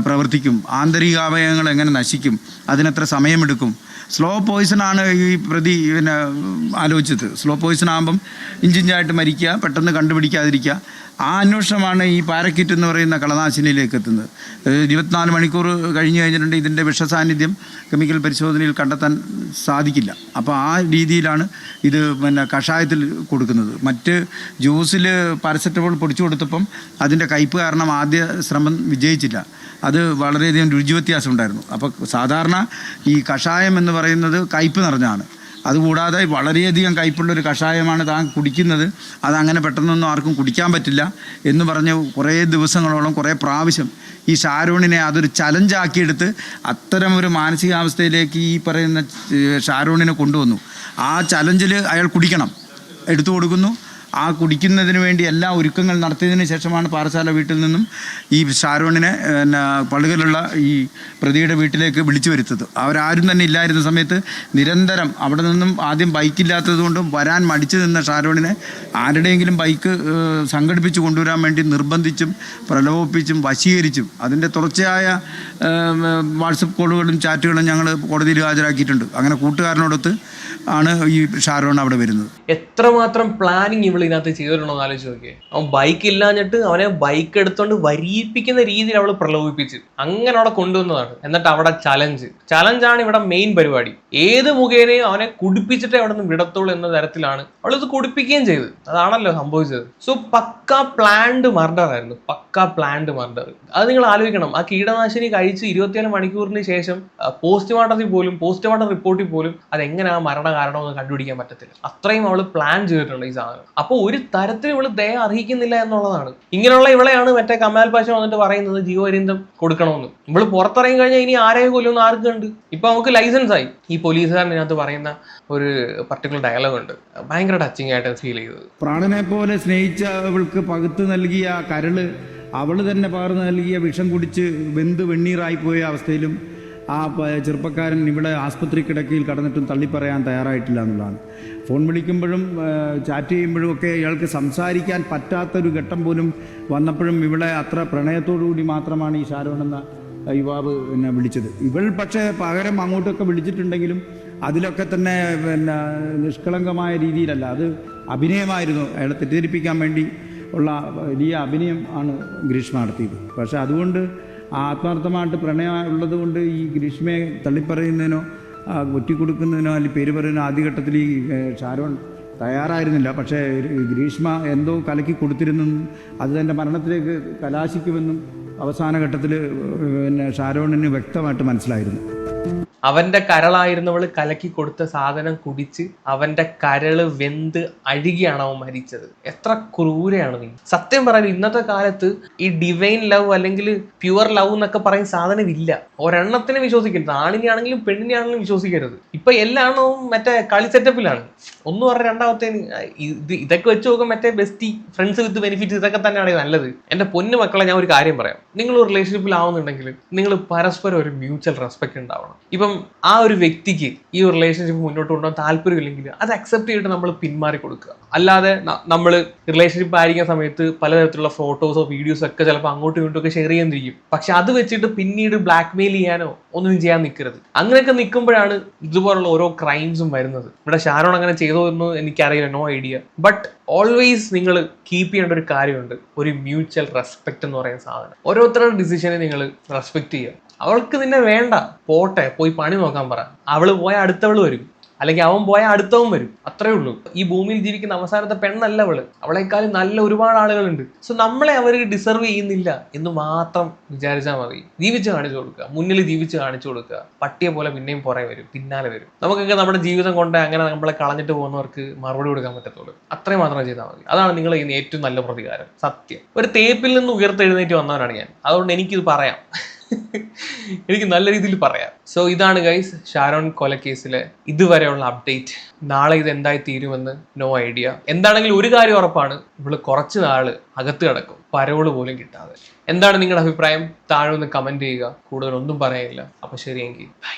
പ്രവർത്തിക്കും, ആന്തരികാവയവങ്ങൾ എങ്ങനെ നശിക്കും, അതിനെത്ര സമയമെടുക്കും. സ്ലോ പോയിസണാണ് ഈ പ്രതി ആലോചിച്ചത്. സ്ലോ പോയിസൺ ആകുമ്പം ഇഞ്ചിഞ്ചായിട്ട് മരിക്കുക, പെട്ടെന്ന് കണ്ടുപിടിക്കാതിരിക്കുക, ആ അന്വേഷണമാണ് ഈ പാരക്കിറ്റ് എന്ന് പറയുന്ന കളനാശിനിയിലേക്ക് എത്തുന്നത്. 24 മണിക്കൂർ കഴിഞ്ഞ് കഴിഞ്ഞിട്ടുണ്ടെങ്കിൽ ഇതിൻ്റെ വിഷസാന്നിധ്യം കെമിക്കൽ പരിശോധനയിൽ കണ്ടെത്താൻ സാധിക്കില്ല. അപ്പോൾ ആ രീതിയിലാണ് ഇത് കഷായത്തിൽ കൊടുക്കുന്നത്. മറ്റ് ജ്യൂസിൽ പാരസെറ്റമോൾ പൊടിച്ചു കൊടുത്തപ്പം അതിൻ്റെ കയ്പ്പ് കാരണം ആദ്യ ശ്രമം വിജയിച്ചില്ല. അത് വളരെയധികം രുചി വ്യത്യാസം ഉണ്ടായിരുന്നു. അപ്പോൾ സാധാരണ ഈ കഷായം എന്ന് പറയുന്നത് കയ്പ്പ് നിറഞ്ഞാണ്. അതുകൂടാതെ വളരെയധികം കയ്പുള്ളൊരു കഷായമാണ് താൻ കുടിക്കുന്നത്, അതങ്ങനെ പെട്ടെന്നൊന്നും ആർക്കും കുടിക്കാൻ പറ്റില്ല എന്ന് പറഞ്ഞ് കുറേ ദിവസങ്ങളോളം കുറേ പ്രാവശ്യം ഈ ഷാരോണിനെ അതൊരു ചലഞ്ചാക്കിയെടുത്ത് അത്തരം ഒരു മാനസികാവസ്ഥയിലേക്ക് ഈ പറയുന്ന ഷാരോണിനെ കൊണ്ടുവന്നു. ആ ചലഞ്ചിൽ അയാൾ കുടിക്കണം, എടുത്തു കൊടുക്കുന്നു. ആ കുടിക്കുന്നതിന് വേണ്ടി എല്ലാ ഒരുക്കങ്ങൾ നടത്തിയതിന് ശേഷമാണ് പാറശാല വീട്ടിൽ നിന്നും ഈ ഷാരോണിനെ പള്ളികളിലുള്ള ഈ പ്രതിയുടെ വീട്ടിലേക്ക് വിളിച്ചു വരുത്തത്. അവരാരും തന്നെ ഇല്ലായിരുന്ന സമയത്ത് നിരന്തരം അവിടെ നിന്നും ആദ്യം ബൈക്കില്ലാത്തത് കൊണ്ടും വരാൻ മടിച്ചു നിന്ന ഷാരോണിനെ ആരുടെയെങ്കിലും ബൈക്ക് സംഘടിപ്പിച്ച് കൊണ്ടുവരാൻ വേണ്ടി നിർബന്ധിച്ചും പ്രലോഭിപ്പിച്ചും വശീകരിച്ചും അതിൻ്റെ തുടർച്ചയായ വാട്സപ്പ് കോളുകളും ചാറ്റുകളും ഞങ്ങൾ കോടതിയിൽ ഹാജരാക്കിയിട്ടുണ്ട്. അങ്ങനെ കൂട്ടുകാരനോടൊത്ത് ആണ് ഈ ഷാരോൺ അവിടെ വരുന്നത്. എത്രമാത്രം പ്ലാനിങ് ഇവൾ ഇതിനകത്ത് ചെയ്തിട്ടുണ്ടോ എന്ന് ആലോചിച്ച് നോക്കിയേ. അവൻ ബൈക്ക് ഇല്ലാഞ്ഞിട്ട് അവനെ ബൈക്ക് എടുത്തോണ്ട് വരിയിപ്പിക്കുന്ന രീതിയിൽ അവൾ പ്രലോഭിപ്പിച്ച് അങ്ങനെ അവിടെ കൊണ്ടുവന്നതാണ്. എന്നിട്ട് അവിടെ ചലഞ്ചാണ് ഇവിടെ മെയിൻ പരിപാടി. ഏത് മുഖേനയും അവനെ കുടിപ്പിച്ചിട്ടേ അവിടെ നിന്ന് വിടത്തുള്ളൂ എന്ന തരത്തിലാണ് അവൾ ഇത് കുടിപ്പിക്കുകയും ചെയ്തത്. അതാണല്ലോ സംഭവിച്ചത്. സോ പക്കാ പ്ലാൻഡ് മർഡർ ആയിരുന്നു, പക്കാ പ്ലാൻഡ് മർഡർ. അത് നിങ്ങൾ ആലോചിക്കണം. ആ കീടനാശിനി കഴിച്ച് 24 മണിക്കൂറിന് ശേഷം പോസ്റ്റ്മോർട്ടം റിപ്പോർട്ടിൽ പോലും അതെങ്ങനെ ആ മരണ കാരണമെന്ന് കണ്ടുപിടിക്കാൻ പറ്റത്തില്ല. അത്രയും അവള് പ്ലാൻ ചെയ്തിട്ടുണ്ട് ഈ സാധനം. അപ്പൊ ഒരു തരത്തിൽ ഇവള് ദയ അർഹിക്കുന്നില്ല എന്നുള്ളതാണ്. ഇങ്ങനെയുള്ള ഇവളെയാണ് മറ്റേ കമാൽ പാഷ വന്നിട്ട് പറയുന്നത് ജീവപര്യന്തം കൊടുക്കണമെന്ന്. ഇവള് പുറത്തിറങ്ങി കഴിഞ്ഞാൽ ഇനി ആരെയും കൊല്ലുമെന്ന് ആർക്ക് കണ്ട്. ഇപ്പൊ നമുക്ക് ലൈസൻസ് ആയി. ഈ പോലീസുകാരനകത്ത് പറയുന്ന ഒരു പർട്ടിക്കുലർ ഡയലോഗ് ഉണ്ട്, ഭയങ്കര ടച്ചിങ് ആയിട്ട് ഫീൽ ചെയ്തത്. പ്രാണനെ പോലെ സ്നേഹിച്ച അവൾക്ക് പകുത്ത് നൽകിയ കരള് അവൾ തന്നെ പകർന്നു നൽകിയ വിഷം കുടിച്ച് വെന്ത് വെണ്ണീറായി പോയ അവസ്ഥയിലും ആ ചെറുപ്പക്കാരൻ ഇവിടെ ആസ്പത്രി കിടക്കയിൽ കടന്നിട്ടും തള്ളിപ്പറയാൻ തയ്യാറായിട്ടില്ല എന്നുള്ളതാണ്. ഫോൺ വിളിക്കുമ്പോഴും ചാറ്റ് ചെയ്യുമ്പോഴും ഒക്കെ ഇയാൾക്ക് സംസാരിക്കാൻ പറ്റാത്തൊരു ഘട്ടം പോലും വന്നപ്പോഴും ഇവിടെ അത്ര പ്രണയത്തോടുകൂടി മാത്രമാണ് ഈ ഷാരോൺ എന്ന യുവാവ് വിളിച്ചത്. ഇവൾ പക്ഷേ പകരം അങ്ങോട്ടൊക്കെ വിളിച്ചിട്ടുണ്ടെങ്കിലും അതിലൊക്കെ തന്നെ നിഷ്കളങ്കമായ രീതിയിലല്ല, അത് അഭിനയമായിരുന്നു. അയാളെ തെറ്റിദ്ധരിപ്പിക്കാൻ വേണ്ടി ഉള്ള വലിയ അഭിനയം ആണ് ഗ്രീഷ്മ നടത്തിയത്. പക്ഷേ അതുകൊണ്ട് ആത്മാർത്ഥമായിട്ട് പ്രണയം ഉള്ളത് കൊണ്ട് ഈ ഗ്രീഷ്മയെ തള്ളിപ്പറയുന്നതിനോ ഒറ്റിക്കൊടുക്കുന്നതിനോ അല്ലെങ്കിൽ പേര് പറയുന്നതിനോ ആദ്യഘട്ടത്തിൽ ഈ ഷാരോൺ തയ്യാറായിരുന്നില്ല. പക്ഷേ ഗ്രീഷ്മ എന്തോ കലക്കി കൊടുത്തിരുന്നെന്നും അത് തൻ്റെ മരണത്തിലേക്ക് കലാശിക്കുമെന്നും അവസാന ഘട്ടത്തിൽ ഷാരോണിന് വ്യക്തമായിട്ട് മനസ്സിലായിരുന്നു. അവന്റെ കരളായിരുന്നവള് കലക്കി കൊടുത്ത സാധനം കുടിച്ച് അവന്റെ കരള് വെന്ത് അഴുകിയാണ് അവൻ മരിച്ചത്. എത്ര ക്രൂരയാണ് നീ. സത്യം പറയാൻ ഇന്നത്തെ കാലത്ത് ഈ ഡിവൈൻ ലവ് അല്ലെങ്കിൽ പ്യുവർ ലവ് എന്നൊക്കെ പറയുന്ന സാധനം ഇല്ല. ഒരെണ്ണത്തിനെ വിശ്വസിക്കരുത്, ആണിനെയാണെങ്കിലും പെണ്ണിനെയാണെങ്കിലും വിശ്വസിക്കരുത്. ഇപ്പൊ എല്ലാണവും മറ്റേ കളി സെറ്റപ്പിലാണ്. ഒന്ന് പറഞ്ഞ രണ്ടാമത്തെ ഇതൊക്കെ വെച്ച് നോക്കാൻ മറ്റേ ബെസ്റ്റി ഫ്രണ്ട്സ് വിത്ത് ബെനിഫിറ്റ്സ് ഇതൊക്കെ തന്നെയാണ് നല്ലത്. എന്റെ പൊന്നു മക്കളെ, ഞാൻ ഒരു കാര്യം പറയാം. നിങ്ങൾ ഒരു റിലേഷൻഷിപ്പിൽ ആവുന്നുണ്ടെങ്കിൽ നിങ്ങൾ പരസ്പരം ഒരു മ്യൂച്വൽ റെസ്പെക്ട് ഉണ്ടാവണം. ഇപ്പം ആ ഒരു വ്യക്തിക്ക് ഈ ഒരു റിലേഷൻഷിപ്പ് മുന്നോട്ട് കൊണ്ടുപോകാൻ താല്പര്യമില്ലെങ്കിൽ അത് അക്സെപ്റ്റ് ചെയ്തിട്ട് നമ്മൾ പിന്മാറി കൊടുക്കുക. അല്ലാതെ നമ്മൾ റിലേഷൻഷിപ്പ് ആയിരിക്കുന്ന സമയത്ത് പലതരത്തിലുള്ള ഫോട്ടോസോ വീഡിയോസോ ഒക്കെ ചിലപ്പോൾ അങ്ങോട്ടും ഇങ്ങോട്ടും ഒക്കെ ഷെയർ ചെയ്യാനിരിക്കും. പക്ഷെ അത് വെച്ചിട്ട് പിന്നീട് ബ്ലാക്ക് മെയിൽ ചെയ്യാനോ ഒന്നും ചെയ്യാൻ നിൽക്കരുത്. അങ്ങനെയൊക്കെ നിൽക്കുമ്പോഴാണ് ഇതുപോലുള്ള ഓരോ ക്രൈംസും വരുന്നത്. ഇവിടെ ഷാരോൺ അങ്ങനെ ചെയ്തോ എന്ന് എനിക്കറിയില്ല, നോ ഐഡിയ. ബട്ട് ഓൾവേസ് നിങ്ങൾ കീപ്പ് ചെയ്യേണ്ട ഒരു കാര്യമുണ്ട്, ഒരു മ്യൂച്വൽ റെസ്പെക്ട് എന്ന് പറയുന്ന സാധനം. ഓരോരുത്തരുടെ ഡിസിഷനെ നിങ്ങൾ റെസ്പെക്ട് ചെയ്യുക. അവൾക്ക് നിന്നെ വേണ്ട, പോട്ടെ, പോയി പണി നോക്കാൻ പറ. അവള് പോയാൽ അടുത്തവള് വരും, അല്ലെങ്കിൽ അവൻ പോയാൽ അടുത്തവൻ വരും. അത്രേ ഉള്ളൂ. ഈ ഭൂമിയിൽ ജീവിക്കുന്ന അവസാനത്തെ പെണ്ണല്ല അവള്. അവളെക്കാളും നല്ല ഒരുപാട് ആളുകളുണ്ട്. സോ നമ്മളെ അവർ ഡിസർവ് ചെയ്യുന്നില്ല എന്ന് മാത്രം വിചാരിച്ചാൽ മതി. ജീവിച്ച് കാണിച്ചു കൊടുക്കുക, മുന്നിൽ ജീവിച്ച് കാണിച്ചു കൊടുക്കുക. പട്ടിയെ പോലെ പിന്നെയും പുറകെ വരും, പിന്നാലെ വരും. നമുക്കൊക്കെ നമ്മുടെ ജീവിതം കൊണ്ട് അങ്ങനെ നമ്മളെ കളഞ്ഞിട്ട് പോകുന്നവർക്ക് മറുപടി കൊടുക്കാൻ പറ്റത്തുള്ളൂ. അത്രയും മാത്രം ചെയ്താൽ മതി. അതാണ് നിങ്ങൾ ചെയ്യുന്ന ഏറ്റവും നല്ല പ്രതികാരം. സത്യം. ഒരു തേപ്പിൽ നിന്ന് ഉയർത്തെഴുന്നേറ്റ് വന്നവനാണ് ഞാൻ. അതുകൊണ്ട് എനിക്കിത് പറയാം, എനിക്ക് നല്ല രീതിയിൽ പറയാം. സോ ഇതാണ് ഗൈസ് ഷാരോൺ കൊലക്കേസിലെ ഇതുവരെയുള്ള അപ്ഡേറ്റ്. നാളെ ഇത് എന്തായി തീരുമെന്ന് നോ ഐഡിയ. എന്താണെങ്കിലും ഒരു കാര്യം ഉറപ്പാണ്, ഇവള് കുറച്ച് നാള് അകത്ത് കിടക്കും, പരോള് പോലും കിട്ടാതെ. എന്താണ് നിങ്ങളുടെ അഭിപ്രായം? താഴെ ഒന്ന് കമന്റ് ചെയ്യുക. കൂടുതലൊന്നും പറയാനില്ല. അപ്പൊ ശരിയെങ്കിൽ ബൈ.